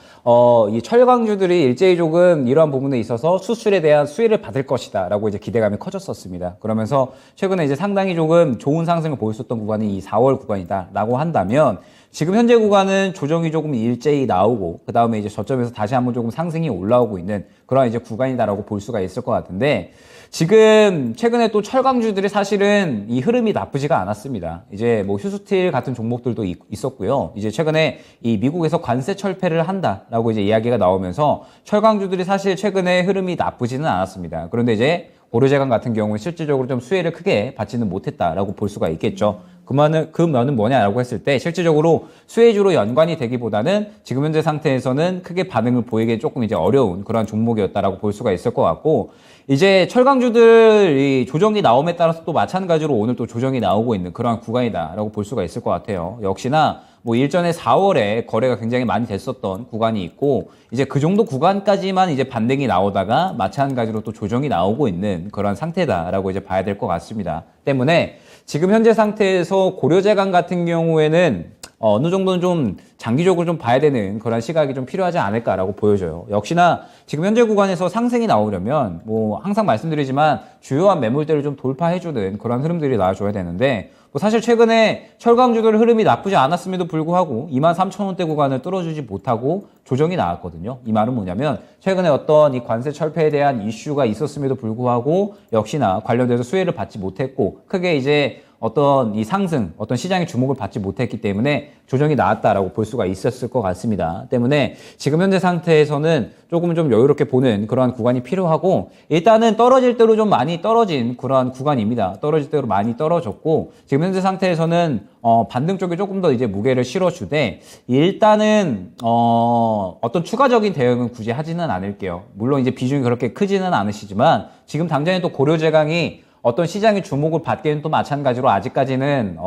이 철강주들이 일제히 조금 이러한 부분에 있어서 수출에 대한 수혜를 받을 것이다라고 이제 기대감이 커졌었습니다. 그러면서 최근에 이제 상당히 조금 좋은 상승을 보였었던 구간이 이 4월 구간이다라고 한다면 지금 현재 구간은 조정이 조금 일제히 나오고 그 다음에 이제 저점에서 다시 한번 조금 상승이 올라오고 있는 그런 이제 구간이다라고 볼 수가 있을 것 같은데 지금 최근에 또 철강주들이 사실은 이 흐름이 나쁘지가 않았습니다. 이제 뭐 휴스틸 같은 종목들도 있었고요. 이제 최근에 이 미국에서 관세 철폐를 한다라고 이제 이야기가 나오면서 철강주들이 사실 최근에 흐름이 나쁘지는 않았습니다. 그런데 이제 고려제강 같은 경우는 실질적으로 좀 수혜를 크게 받지는 못했다라고 볼 수가 있겠죠. 그 면은 뭐냐라고 했을 때 실질적으로 수혜주로 연관이 되기보다는 지금 현재 상태에서는 크게 반응을 보이기 조금 이제 어려운 그런 종목이었다라고 볼 수가 있을 것 같고 이제 철강주들이 조정이 나옴에 따라서 또 마찬가지로 오늘 또 조정이 나오고 있는 그런 구간이다라고 볼 수가 있을 것 같아요. 역시나 뭐 일전에 4월에 거래가 굉장히 많이 됐었던 구간이 있고 이제 그 정도 구간까지만 이제 반등이 나오다가 마찬가지로 또 조정이 나오고 있는 그런 상태다라고 이제 봐야 될 것 같습니다. 때문에 지금 현재 상태에서 고려제강 같은 경우에는 어느 정도는 좀 장기적으로 좀 봐야 되는 그런 시각이 좀 필요하지 않을까라고 보여져요. 역시나 지금 현재 구간에서 상승이 나오려면 뭐 항상 말씀드리지만 주요한 매물대를 좀 돌파해주는 그런 흐름들이 나와줘야 되는데 뭐 사실 최근에 철강주들 흐름이 나쁘지 않았음에도 불구하고 23,000원대 구간을 뚫어주지 못하고 조정이 나왔거든요. 이 말은 뭐냐면 최근에 어떤 이 관세 철폐에 대한 이슈가 있었음에도 불구하고 역시나 관련돼서 수혜를 받지 못했고 크게 이제 어떤 이 상승, 어떤 시장의 주목을 받지 못했기 때문에 조정이 나왔다라고 볼 수가 있었을 것 같습니다. 때문에 지금 현재 상태에서는 조금 좀 여유롭게 보는 그러한 구간이 필요하고 일단은 떨어질 대로 좀 많이 떨어진 그러한 구간입니다. 떨어질 대로 많이 떨어졌고 지금 현재 상태에서는 반등 쪽에 조금 더 이제 무게를 실어주되 일단은 어떤 추가적인 대응은 굳이 하지는 않을게요. 물론 이제 비중이 그렇게 크지는 않으시지만 지금 당장에 또 고려제강이 어떤 시장의 주목을 받기에는 또 마찬가지로 아직까지는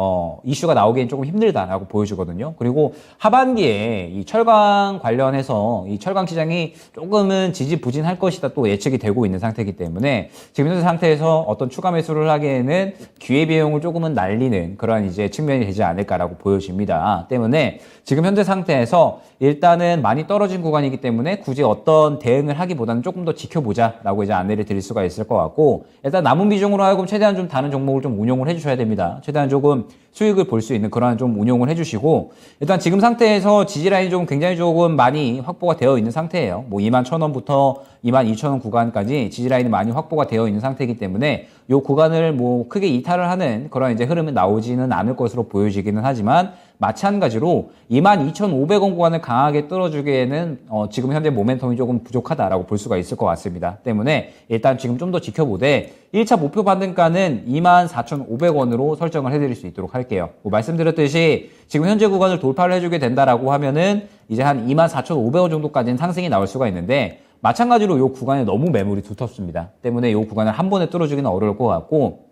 이슈가 나오기엔 조금 힘들다라고 보여주거든요. 그리고 하반기에 이 철강 관련해서 이 철강 시장이 조금은 지지부진할 것이다 또 예측이 되고 있는 상태이기 때문에 지금 현재 상태에서 어떤 추가 매수를 하기에는 기회비용을 조금은 날리는 그런 이제 측면이 되지 않을까라고 보여집니다. 때문에 지금 현재 상태에서 일단은 많이 떨어진 구간이기 때문에 굳이 어떤 대응을 하기보다는 조금 더 지켜보자라고 이제 안내를 드릴 수가 있을 것 같고 일단 남은 비중으로 하여금 최대한 좀 다른 종목을 좀 운용을 해주셔야 됩니다. 최대한 조금 수익을 볼 수 있는 그런 좀 운용을 해주시고 일단 지금 상태에서 지지라인이 좀 굉장히 조금 많이 확보가 되어 있는 상태예요. 뭐 21,000원부터 22,000원 구간까지 지지라인이 많이 확보가 되어 있는 상태이기 때문에 이 구간을 뭐 크게 이탈을 하는 그런 이제 흐름은 나오지는 않을 것으로 보여지기는 하지만 마찬가지로 22,500원 구간을 강하게 뚫어주기에는 지금 현재 모멘텀이 조금 부족하다라고 볼 수가 있을 것 같습니다. 때문에 일단 지금 좀 더 지켜보되 1차 목표 반등가는 24,500원으로 설정을 해드릴 수 있도록 할게요. 뭐 말씀드렸듯이 지금 현재 구간을 돌파를 해주게 된다라고 하면은 이제 한 24,500원 정도까지는 상승이 나올 수가 있는데 마찬가지로 이 구간에 너무 매물이 두텁습니다. 때문에 이 구간을 한 번에 뚫어주기는 어려울 것 같고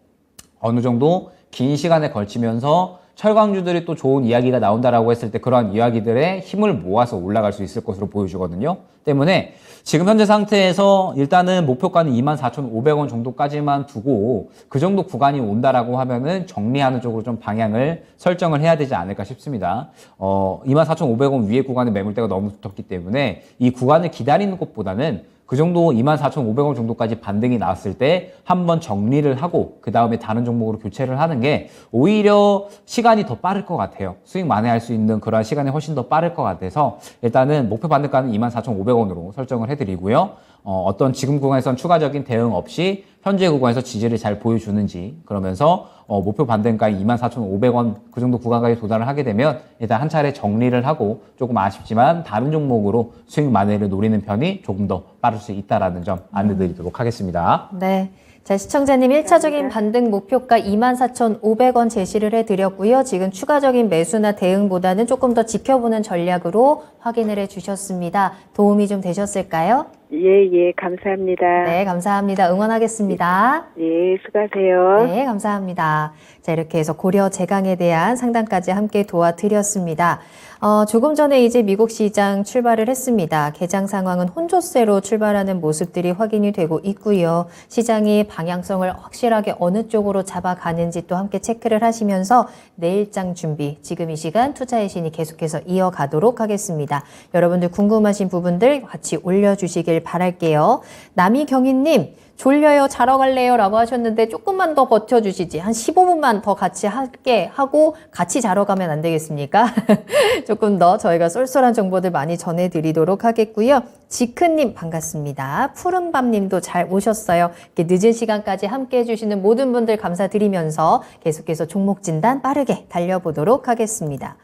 어느 정도 긴 시간에 걸치면서 철강주들이 또 좋은 이야기가 나온다라고 했을 때 그러한 이야기들의 힘을 모아서 올라갈 수 있을 것으로 보여주거든요. 때문에 지금 현재 상태에서 일단은 목표가는 24,500원 정도까지만 두고 그 정도 구간이 온다라고 하면은 정리하는 쪽으로 좀 방향을 설정을 해야 되지 않을까 싶습니다. 24,500원 위에 구간의 매물대가 너무 두텁기 때문에 이 구간을 기다리는 것보다는 그 정도 24,500원 정도까지 반등이 나왔을 때 한번 정리를 하고 그 다음에 다른 종목으로 교체를 하는 게 오히려 시간이 더 빠를 것 같아요. 수익 만회할 수 있는 그런 시간이 훨씬 더 빠를 것 같아서 일단은 목표 반등가는 24,500원으로 설정을 해드리고요. 어떤 지금 구간에선 추가적인 대응 없이 현재 구간에서 지지를 잘 보여주는지 그러면서 목표 반등가인 24,500원 그 정도 구간까지 도달을 하게 되면 일단 한 차례 정리를 하고 조금 아쉽지만 다른 종목으로 수익 만회를 노리는 편이 조금 더 빠를 수 있다는 점 안내드리도록 하겠습니다.
네. 자, 시청자님 1차적인 반등 목표가 24,500원 제시를 해드렸고요. 지금 추가적인 매수나 대응보다는 조금 더 지켜보는 전략으로 확인을 해주셨습니다. 도움이 좀 되셨을까요?
예, 감사합니다.
네, 감사합니다. 응원하겠습니다.
예, 수고하세요.
네, 감사합니다. 자, 이렇게 해서 고려 제강에 대한 상담까지 함께 도와드렸습니다. 조금 전에 이제 미국 시장 출발을 했습니다. 개장 상황은 혼조세로 출발하는 모습들이 확인이 되고 있고요. 시장이 방향성을 확실하게 어느 쪽으로 잡아가는지 또 함께 체크를 하시면서 내일장 준비, 지금 이 시간 투자의 신이 계속해서 이어가도록 하겠습니다. 여러분들 궁금하신 부분들 같이 올려주시길 바랄게요. 남이경희님, 졸려요, 자러 갈래요 라고 하셨는데 조금만 더 버텨주시지. 한 15분만 더 같이 함께 하고 같이 자러 가면 안 되겠습니까? 조금 더 저희가 쏠쏠한 정보들 많이 전해드리도록 하겠고요. 지크님 반갑습니다. 푸른밤님도 잘 오셨어요. 이렇게 늦은 시간까지 함께 해주시는 모든 분들 감사드리면서 계속해서 종목 진단 빠르게 달려보도록 하겠습니다.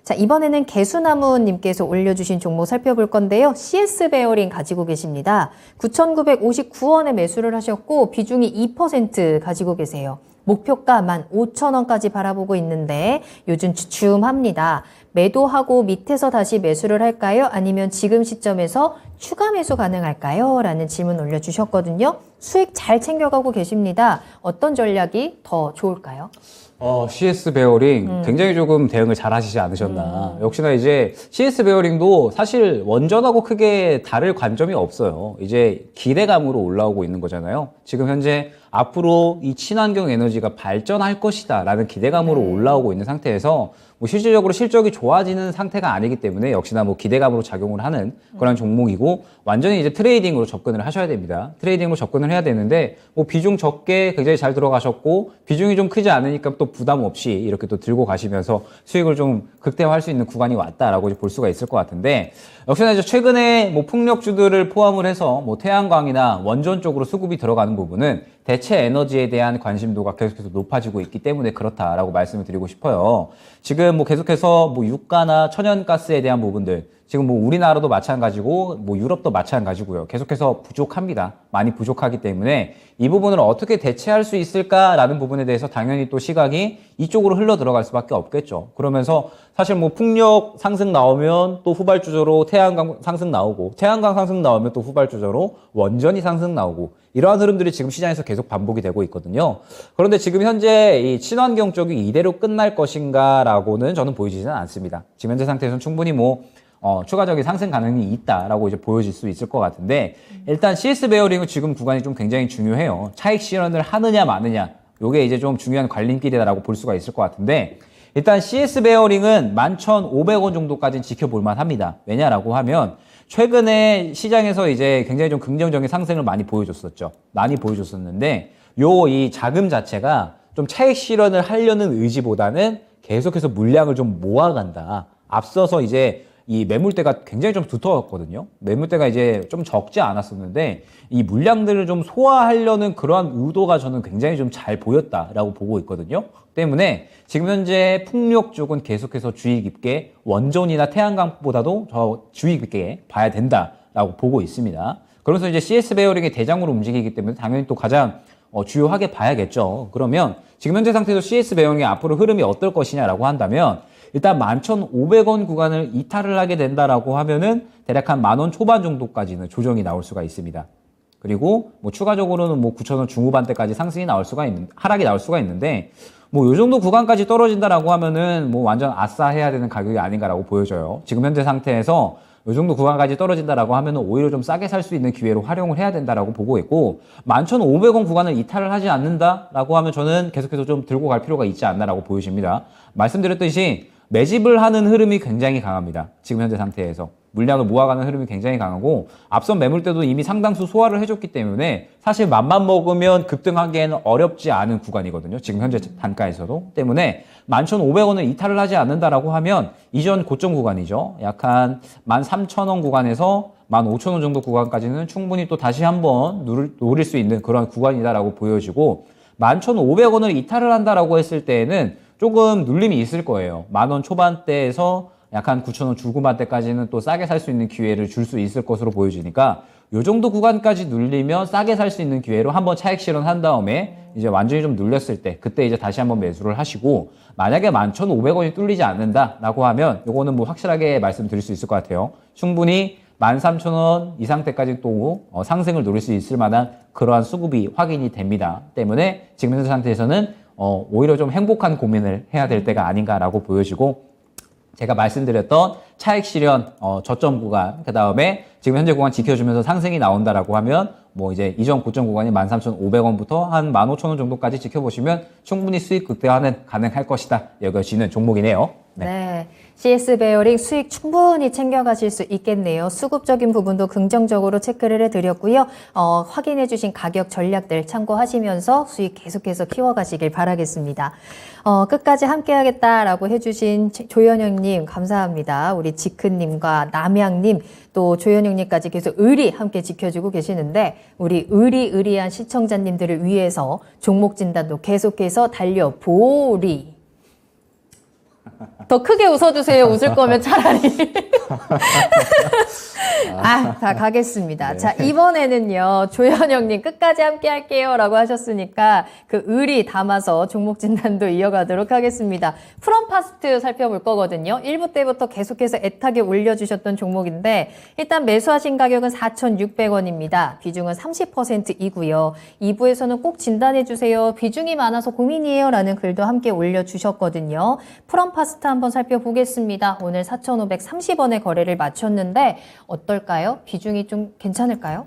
자, 이번에는 개수나무님께서 올려주신 종목 살펴볼 건데요. CS 베어링 가지고 계십니다. 9,959원에 매수를 하셨고 비중이 2% 가지고 계세요. 목표가 15,000원까지 바라보고 있는데 요즘 주춤합니다. 매도하고 밑에서 다시 매수를 할까요? 아니면 지금 시점에서 추가 매수 가능할까요? 라는 질문 올려주셨거든요. 수익 잘 챙겨가고 계십니다. 어떤 전략이 더 좋을까요?
CS 베어링 굉장히 조금 대응을 잘 하시지 않으셨나. 역시나 이제 CS 베어링도 사실 원전하고 크게 다를 관점이 없어요. 이제 기대감으로 올라오고 있는 거잖아요. 지금 현재 앞으로 이 친환경 에너지가 발전할 것이다 라는 기대감으로 올라오고 있는 상태에서 뭐 실질적으로 실적이 좋아지는 상태가 아니기 때문에 역시나 뭐 기대감으로 작용을 하는 그런 종목이고 완전히 이제 트레이딩으로 접근을 하셔야 됩니다. 트레이딩으로 접근을 해야 되는데 뭐 비중 적게 굉장히 잘 들어가셨고 비중이 좀 크지 않으니까 또 부담 없이 이렇게 또 들고 가시면서 수익을 좀 극대화할 수 있는 구간이 왔다라고 볼 수가 있을 것 같은데 역시나 이제 최근에 뭐 풍력주들을 포함을 해서 뭐 태양광이나 원전 쪽으로 수급이 들어가는 부분은 대체 에너지에 대한 관심도가 계속해서 높아지고 있기 때문에 그렇다라고 말씀을 드리고 싶어요. 지금 뭐 계속해서 뭐 유가나 천연가스에 대한 부분들 지금 뭐 우리나라도 마찬가지고 뭐 유럽도 마찬가지고요. 계속해서 부족합니다. 많이 부족하기 때문에 이 부분을 어떻게 대체할 수 있을까라는 부분에 대해서 당연히 또 시각이 이쪽으로 흘러 들어갈 수밖에 없겠죠. 그러면서 사실 뭐 풍력 상승 나오면 또 후발주저로 태양광 상승 나오고 태양광 상승 나오면 또 후발주저로 원전이 상승 나오고 이러한 흐름들이 지금 시장에서 계속 반복이 되고 있거든요. 그런데 지금 현재 이 친환경 쪽이 이대로 끝날 것인가라고는 저는 보이지는 않습니다. 지금 현재 상태에서는 충분히 뭐 추가적인 상승 가능이 있다라고 이제 보여질 수 있을 것 같은데 일단 CS 베어링은 지금 구간이 좀 굉장히 중요해요. 차익 실현을 하느냐 마느냐 요게 이제 좀 중요한 관림길이다라고 볼 수가 있을 것 같은데 일단 CS 베어링은 11,500원 정도까지는 지켜볼 만합니다. 왜냐라고 하면 최근에 시장에서 이제 굉장히 좀 긍정적인 상승을 많이 보여줬었죠. 많이 보여줬었는데 이 자금 자체가 좀 차익 실현을 하려는 의지보다는 계속해서 물량을 좀 모아간다. 앞서서 이제 이 매물대가 굉장히 좀 두터웠거든요. 매물대가 이제 좀 적지 않았었는데 이 물량들을 좀 소화하려는 그러한 의도가 저는 굉장히 좀 잘 보였다라고 보고 있거든요. 때문에 지금 현재 풍력 쪽은 계속해서 주의 깊게 원전이나 태양광보다도 더 주의 깊게 봐야 된다라고 보고 있습니다. 그래서 이제 CS 베어링의 대장으로 움직이기 때문에 당연히 또 가장 주요하게 봐야겠죠. 그러면 지금 현재 상태에서 CS 베어링의 앞으로 흐름이 어떨 것이냐라고 한다면 일단 11,500원 구간을 이탈을 하게 된다라고 하면은 대략 한 10,000원 초반 정도까지는 조정이 나올 수가 있습니다. 그리고 뭐 추가적으로는 뭐 9,000원 중후반대까지 상승이 나올 수가 하락이 나올 수가 있는데 뭐 요 정도 구간까지 떨어진다라고 하면은 뭐 완전 아싸 해야 되는 가격이 아닌가라고 보여져요. 지금 현재 상태에서 요 정도 구간까지 떨어진다라고 하면은 오히려 좀 싸게 살 수 있는 기회로 활용을 해야 된다라고 보고 있고 11,500원 구간을 이탈을 하지 않는다라고 하면 저는 계속해서 좀 들고 갈 필요가 있지 않나라고 보여집니다. 말씀드렸듯이 매집을 하는 흐름이 굉장히 강합니다. 지금 현재 상태에서. 물량을 모아가는 흐름이 굉장히 강하고 앞선 매물 때도 이미 상당수 소화를 해줬기 때문에 사실 맘만 먹으면 급등하기에는 어렵지 않은 구간이거든요. 지금 현재 단가에서도. 때문에 11,500원을 이탈을 하지 않는다라고 하면 이전 고점 구간이죠. 약 한 13,000원 구간에서 15,000원 정도 구간까지는 충분히 또 다시 한번 노릴 수 있는 그런 구간이다라고 보여지고 11,500원을 이탈을 한다라고 했을 때에는 조금 눌림이 있을 거예요. 10,000원 초반대에서 약 한 9,000원 중후반대까지는 또 싸게 살 수 있는 기회를 줄 수 있을 것으로 보여지니까 요 정도 구간까지 눌리면 싸게 살 수 있는 기회로 한번 차익 실현한 다음에 이제 완전히 좀 눌렸을 때 그때 이제 다시 한번 매수를 하시고 만약에 11,500원이 뚫리지 않는다라고 하면 요거는 뭐 확실하게 말씀드릴 수 있을 것 같아요. 충분히 13,000원 이 상태까지 또 상승을 노릴 수 있을 만한 그러한 수급이 확인이 됩니다. 때문에 지금 현재 상태에서는 오히려 좀 행복한 고민을 해야 될 때가 아닌가라고 보여지고 제가 말씀드렸던 차익 실현 저점 구간 그 다음에 지금 현재 구간 지켜주면서 상승이 나온다라고 하면 뭐 이제 이전 고점 구간이 13,500원부터 한 15,000원 정도까지 지켜보시면 충분히 수익 극대화는 가능할 것이다 여겨지는 종목이네요.
네. CS 베어링 수익 충분히 챙겨가실 수 있겠네요. 수급적인 부분도 긍정적으로 체크를 해드렸고요. 확인해 주신 가격 전략들 참고하시면서 수익 계속해서 키워가시길 바라겠습니다. 끝까지 함께하겠다라고 해주신 조현영님 감사합니다. 우리 지크님과 남양님 또 조현영님까지 계속 의리 함께 지켜주고 계시는데 우리 의리한 시청자님들을 위해서 종목 진단도 계속해서 달려보리. 더 크게 웃어주세요. 웃을 거면 차라리. 자, 가겠습니다.
네.
자, 이번에는요, 조현영님 끝까지 함께 할게요. 라고 하셨으니까 그 의리 담아서 종목 진단도 이어가도록 하겠습니다. 프롬파스트 살펴볼 거거든요. 1부 때부터 계속해서 애타게 올려주셨던 종목인데, 일단 매수하신 가격은 4,600원입니다. 비중은 30%이고요. 2부에서는 꼭 진단해주세요. 비중이 많아서 고민이에요. 라는 글도 함께 올려주셨거든요. 프롬파스트 한번 살펴보겠습니다. 오늘 4,530원에 거래를 마쳤는데, 어떨까요? 비중이 좀 괜찮을까요?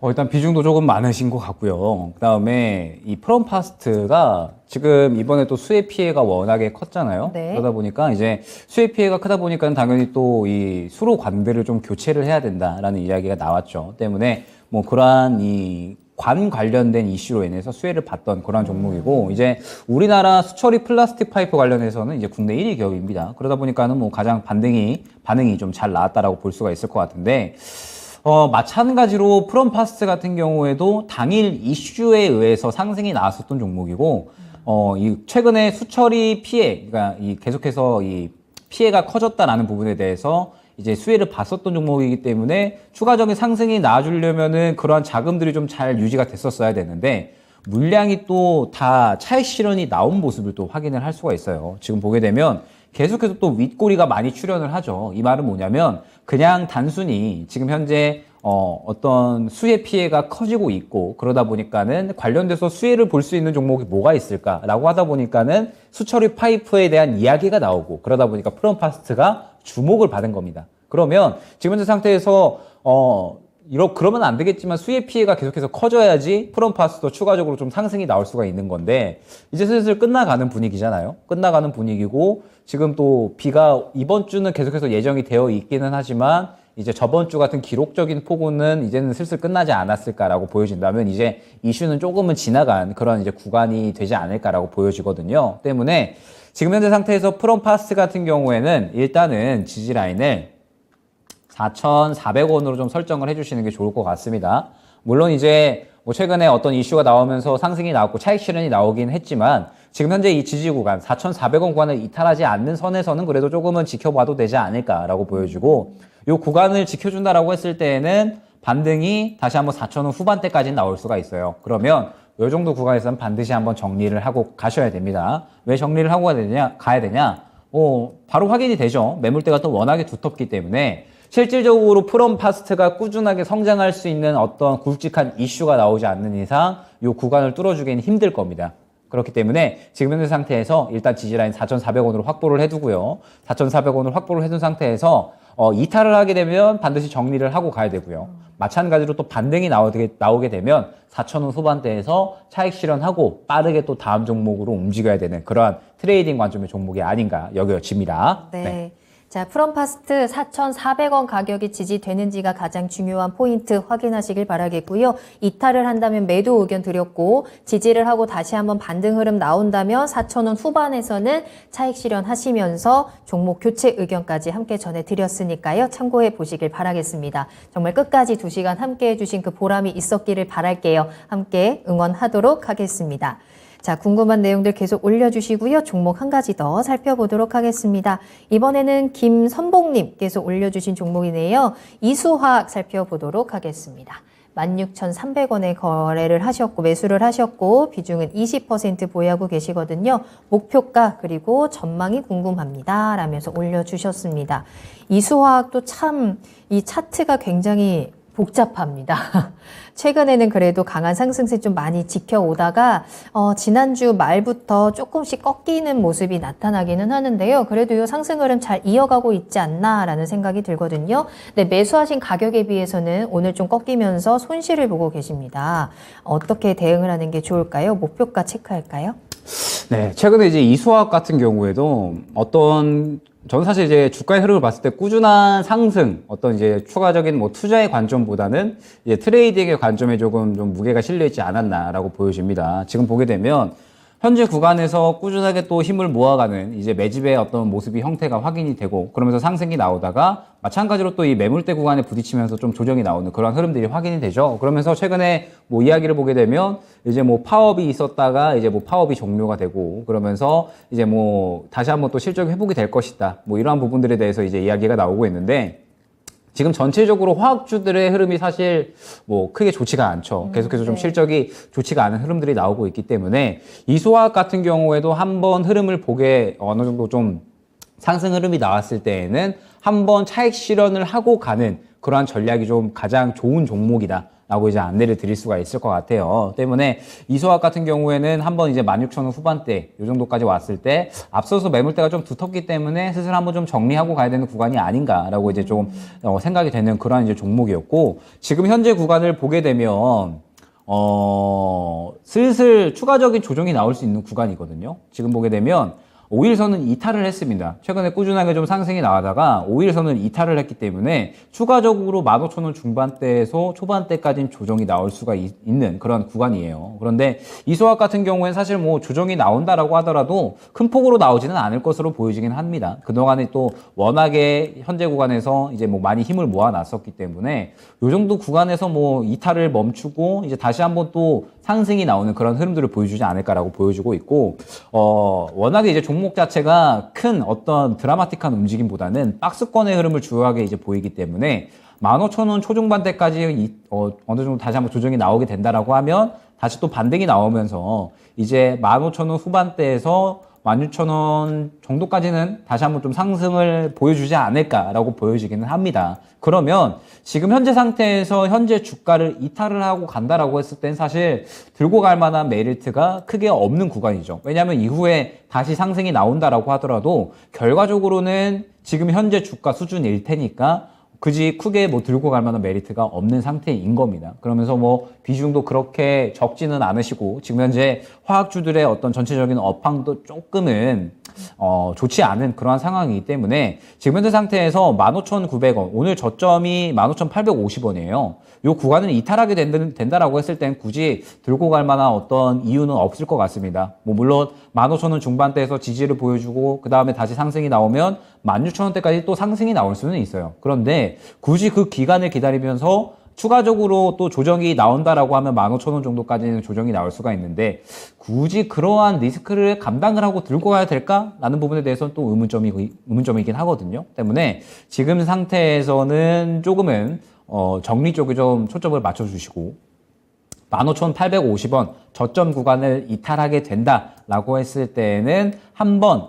일단 비중도 조금 많으신 것 같고요. 그다음에 이 프롬파스트가 지금 이번에 또 수해 피해가 워낙에 컸잖아요.
네.
그러다 보니까 이제 수해 피해가 크다 보니까 당연히 또 이 수로 관들을 좀 교체를 해야 된다라는 이야기가 나왔죠. 때문에 뭐 그러한 이 관 관련된 이슈로 인해서 수혜를 받던 그런 종목이고, 이제 우리나라 수처리 플라스틱 파이프 관련해서는 이제 국내 1위 기업입니다. 그러다 보니까는 뭐 가장 반응이 좀 잘 나왔다라고 볼 수가 있을 것 같은데, 마찬가지로 프롬파스트 같은 경우에도 당일 이슈에 의해서 상승이 나왔었던 종목이고, 이 최근에 수처리 피해, 그러니까 이 계속해서 이 피해가 커졌다라는 부분에 대해서 이제 수혜를 봤었던 종목이기 때문에 추가적인 상승이 나와주려면은 그러한 자금들이 좀 잘 유지가 됐었어야 되는데, 물량이 또 다 차익 실현이 나온 모습을 또 확인을 할 수가 있어요. 지금 보게 되면 계속해서 또 윗꼬리가 많이 출현을 하죠. 이 말은 뭐냐면 그냥 단순히 지금 현재 어떤 수혜 피해가 커지고 있고, 그러다 보니까는 관련돼서 수혜를 볼 수 있는 종목이 뭐가 있을까라고 하다 보니까는 수처리 파이프에 대한 이야기가 나오고, 그러다 보니까 프롬파스트가 주목을 받은 겁니다. 그러면 지금 현재 상태에서 그러면 안 되겠지만 수혜 피해가 계속해서 커져야지 프롬파스도 추가적으로 좀 상승이 나올 수가 있는 건데, 이제 슬슬 끝나가는 분위기잖아요. 끝나가는 분위기고, 지금 또 비가 이번 주는 계속해서 예정이 되어 있기는 하지만 이제 저번 주 같은 기록적인 폭우는 이제는 슬슬 끝나지 않았을까라고 보여진다면, 이제 이슈는 조금은 지나간 그런 이제 구간이 되지 않을까라고 보여지거든요. 때문에 지금 현재 상태에서 프롬파스트 같은 경우에는 일단은 지지라인을 4,400원으로 좀 설정을 해주시는 게 좋을 것 같습니다. 물론 이제 뭐 최근에 어떤 이슈가 나오면서 상승이 나왔고 차익 실현이 나오긴 했지만, 지금 현재 이 지지 구간 4,400원 구간을 이탈하지 않는 선에서는 그래도 조금은 지켜봐도 되지 않을까라고 보여지고, 이 구간을 지켜준다라고 했을 때에는 반등이 다시 한번 4,000원 후반대까지 나올 수가 있어요. 그러면 이 정도 구간에서는 반드시 한번 정리를 하고 가셔야 됩니다. 왜 정리를 하고 가야 되냐? 바로 확인이 되죠. 매물대가 또 워낙에 두텁기 때문에 실질적으로 프롬파스트가 꾸준하게 성장할 수 있는 어떤 굵직한 이슈가 나오지 않는 이상 이 구간을 뚫어주기는 힘들 겁니다. 그렇기 때문에 지금 현재 상태에서 일단 지지라인 4,400원으로 확보를 해두고요. 4,400원을 확보를 해둔 상태에서 이탈을 하게 되면 반드시 정리를 하고 가야 되고요. 마찬가지로 또 반등이 나오게 되면 4,000원 후반대에서 차익 실현하고 빠르게 또 다음 종목으로 움직여야 되는 그러한 트레이딩 관점의 종목이 아닌가 여겨집니다.
네. 자, 프롬파스트 4,400원 가격이 지지되는지가 가장 중요한 포인트 확인하시길 바라겠고요. 이탈을 한다면 매도 의견 드렸고, 지지를 하고 다시 한번 반등 흐름 나온다면 4,000원 후반에서는 차익 실현하시면서 종목 교체 의견까지 함께 전해드렸으니까요. 참고해 보시길 바라겠습니다. 정말 끝까지 2시간 함께 해주신 그 보람이 있었기를 바랄게요. 함께 응원하도록 하겠습니다. 자, 궁금한 내용들 계속 올려주시고요. 종목 한 가지 더 살펴보도록 하겠습니다. 이번에는 김선봉님께서 올려주신 종목이네요. 이수화학 살펴보도록 하겠습니다. 16,300원에 거래를 하셨고 매수를 하셨고 비중은 20% 보유하고 계시거든요. 목표가 그리고 전망이 궁금합니다 라면서 올려주셨습니다. 이수화학도 참 이 차트가 굉장히 복잡합니다. 최근에는 그래도 강한 상승세 좀 많이 지켜오다가 지난주 말부터 조금씩 꺾이는 모습이 나타나기는 하는데요. 그래도 이 상승 흐름 잘 이어가고 있지 않나라는 생각이 들거든요. 네, 매수하신 가격에 비해서는 오늘 좀 꺾이면서 손실을 보고 계십니다. 어떻게 대응을 하는 게 좋을까요? 목표가 체크할까요?
네, 최근에 이제 이수화학 같은 경우에도 저는 사실 이제 주가의 흐름을 봤을 때 꾸준한 상승, 어떤 이제 추가적인 뭐 투자의 관점보다는 이제 트레이딩의 관점에 조금 좀 무게가 실려 있지 않았나라고 보여집니다. 지금 보게 되면 현재 구간에서 꾸준하게 또 힘을 모아가는 이제 매집의 어떤 모습이 형태가 확인이 되고, 그러면서 상승이 나오다가 마찬가지로 또 이 매물대 구간에 부딪히면서 좀 조정이 나오는 그런 흐름들이 확인이 되죠. 그러면서 최근에 뭐 이야기를 보게 되면 이제 뭐 파업이 있었다가 이제 뭐 파업이 종료가 되고, 그러면서 이제 뭐 다시 한번 또 실적 회복이 될 것이다, 뭐 이러한 부분들에 대해서 이제 이야기가 나오고 있는데, 지금 전체적으로 화학주들의 흐름이 사실 뭐 크게 좋지가 않죠. 계속해서 좀 실적이 좋지가 않은 흐름들이 나오고 있기 때문에 이수화학 같은 경우에도 한번 흐름을 보게 어느 정도 좀 상승 흐름이 나왔을 때에는 한번 차익 실현을 하고 가는 그러한 전략이 좀 가장 좋은 종목이다 라고 이제 안내를 드릴 수가 있을 것 같아요. 때문에 이소학 같은 경우에는 한번 이제 16,000원 후반대 요 정도까지 왔을 때 앞서서 매물대가 좀 두텁기 때문에 슬슬 한번 좀 정리하고 가야 되는 구간이 아닌가라고 이제 좀 생각이 되는 그런 이제 종목이었고, 지금 현재 구간을 보게 되면 슬슬 추가적인 조정이 나올 수 있는 구간이거든요. 지금 보게 되면 5일선은 이탈을 했습니다. 최근에 꾸준하게 좀 상승이 나가다가 5일선을 이탈을 했기 때문에 추가적으로 15,000원 중반대에서 초반대까지는 조정이 나올 수가 있는 그런 구간이에요. 그런데 이소학 같은 경우에는 사실 뭐 조정이 나온다라고 하더라도 큰 폭으로 나오지는 않을 것으로 보여지긴 합니다. 그동안에 또 워낙에 현재 구간에서 이제 뭐 많이 힘을 모아놨었기 때문에 요 정도 구간에서 뭐 이탈을 멈추고 이제 다시 한번 또 상승이 나오는 그런 흐름들을 보여주지 않을까라고 보여주고 있고, 워낙에 이제 종목 자체가 큰 어떤 드라마틱한 움직임보다는 박스권의 흐름을 주요하게 이제 보이기 때문에 15,000원 초중반대까지 어느 정도 다시 한번 조정이 나오게 된다라고 하면 다시 또 반등이 나오면서 이제 15,000원 후반대에서 16,000원 정도까지는 다시 한번 좀 상승을 보여주지 않을까라고 보여지기는 합니다. 그러면 지금 현재 상태에서 현재 주가를 이탈을 하고 간다라고 했을 땐 사실 들고 갈 만한 메리트가 크게 없는 구간이죠. 왜냐하면 이후에 다시 상승이 나온다라고 하더라도 결과적으로는 지금 현재 주가 수준일 테니까 굳이 크게 뭐 들고 갈 만한 메리트가 없는 상태인 겁니다. 그러면서 뭐 비중도 그렇게 적지는 않으시고 지금 현재 화학주들의 어떤 전체적인 업황도 조금은 좋지 않은 그러한 상황이기 때문에 지금 현재 상태에서 15,900원, 오늘 저점이 15,850원이에요. 요 구간을 이탈하게 된다라고 했을 땐 굳이 들고 갈 만한 어떤 이유는 없을 것 같습니다. 뭐 물론 15,000원 중반대에서 지지를 보여주고 그 다음에 다시 상승이 나오면 16,000원대까지 또 상승이 나올 수는 있어요. 그런데 굳이 그 기간을 기다리면서 추가적으로 또 조정이 나온다라고 하면 15,000원 정도까지는 조정이 나올 수가 있는데 굳이 그러한 리스크를 감당을 하고 들고 가야 될까라는 부분에 대해서는 또 의문점이긴 하거든요. 때문에 지금 상태에서는 조금은 정리 쪽에 좀 초점을 맞춰주시고 15,850원 저점 구간을 이탈하게 된다라고 했을 때는 한번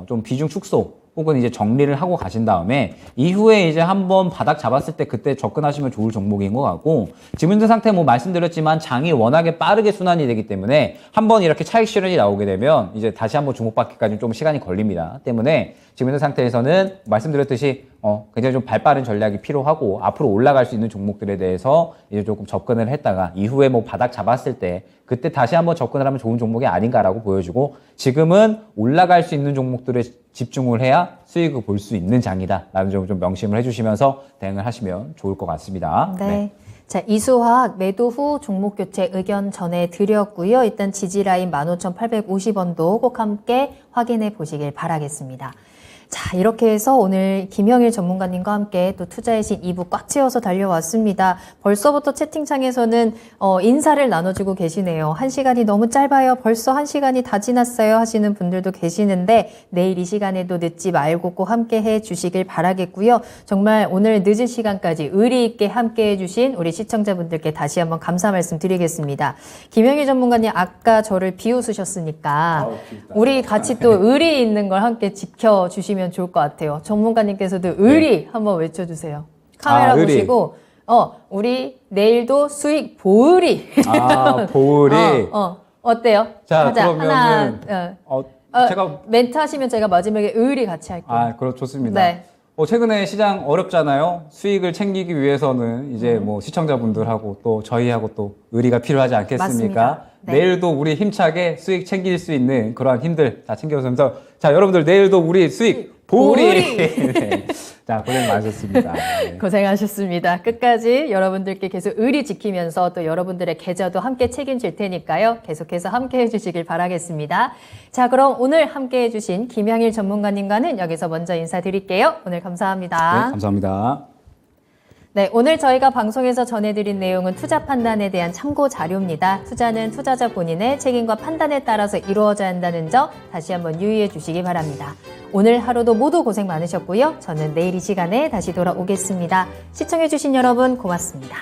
좀 비중 축소 혹은 이제 정리를 하고 가신 다음에 이후에 이제 한번 바닥 잡았을 때 그때 접근하시면 좋을 종목인 것 같고, 지금 현재 상태 뭐 말씀드렸지만 장이 워낙에 빠르게 순환이 되기 때문에 한번 이렇게 차익 실현이 나오게 되면 이제 다시 한번 주목받기까지 좀 시간이 걸립니다. 때문에 지금 현재 상태에서는 말씀드렸듯이 굉장히 좀 발빠른 전략이 필요하고 앞으로 올라갈 수 있는 종목들에 대해서 이제 조금 접근을 했다가 이후에 뭐 바닥 잡았을 때 그때 다시 한번 접근을 하면 좋은 종목이 아닌가라고 보여주고, 지금은 올라갈 수 있는 종목들에 집중을 해야 수익을 볼 수 있는 장이다라는 점을 좀 명심을 해주시면서 대응을 하시면 좋을 것 같습니다.
네. 자, 이수화학 매도 후 종목 교체 의견 전해드렸고요. 일단 지지라인 15,850원도 꼭 함께 확인해 보시길 바라겠습니다. 자, 이렇게 해서 오늘 김형일 전문가님과 함께 또 투자의 신 2부 꽉 채워서 달려왔습니다. 벌써부터 채팅창에서는 인사를 나눠주고 계시네요. 1시간이 너무 짧아요. 벌써 1시간이 다 지났어요 하시는 분들도 계시는데 내일 이 시간에도 늦지 말고 꼭 함께 해주시길 바라겠고요. 정말 오늘 늦은 시간까지 의리 있게 함께 해주신 우리 시청자분들께 다시 한번 감사 말씀 드리겠습니다. 김형일 전문가님 아까 저를 비웃으셨으니까 우리 같이 또 의리 있는 걸 함께 지켜주시면 좋을 것 같아요. 전문가님께서도 의리 한번 외쳐주세요. 카메라 보시고 우리 내일도 수익 보의리.
보의리.
어때요?
자,
하자.
그러면은
제가 멘트 하시면 제가 마지막에 의리 같이 할게요.
그럼 좋습니다.
네.
최근에 시장 어렵잖아요. 수익을 챙기기 위해서는 이제 뭐 시청자분들하고 또 저희하고 또 의리가 필요하지 않겠습니까?
맞습니다. 네.
내일도 우리 힘차게 수익 챙길 수 있는 그러한 힘들 다 챙겨주면서 자, 여러분들 내일도 우리 수익 보리. 네. 자, 고생 많으셨습니다. 네.
고생하셨습니다. 끝까지 여러분들께 계속 의리 지키면서 또 여러분들의 계좌도 함께 책임질 테니까요. 계속해서 함께 해주시길 바라겠습니다. 자, 그럼 오늘 함께 해주신 김형일 전문가님과는 여기서 먼저 인사드릴게요. 오늘 감사합니다.
네, 감사합니다.
네, 오늘 저희가 방송에서 전해드린 내용은 투자 판단에 대한 참고 자료입니다. 투자는 투자자 본인의 책임과 판단에 따라서 이루어져야 한다는 점 다시 한번 유의해 주시기 바랍니다. 오늘 하루도 모두 고생 많으셨고요. 저는 내일 이 시간에 다시 돌아오겠습니다. 시청해 주신 여러분 고맙습니다.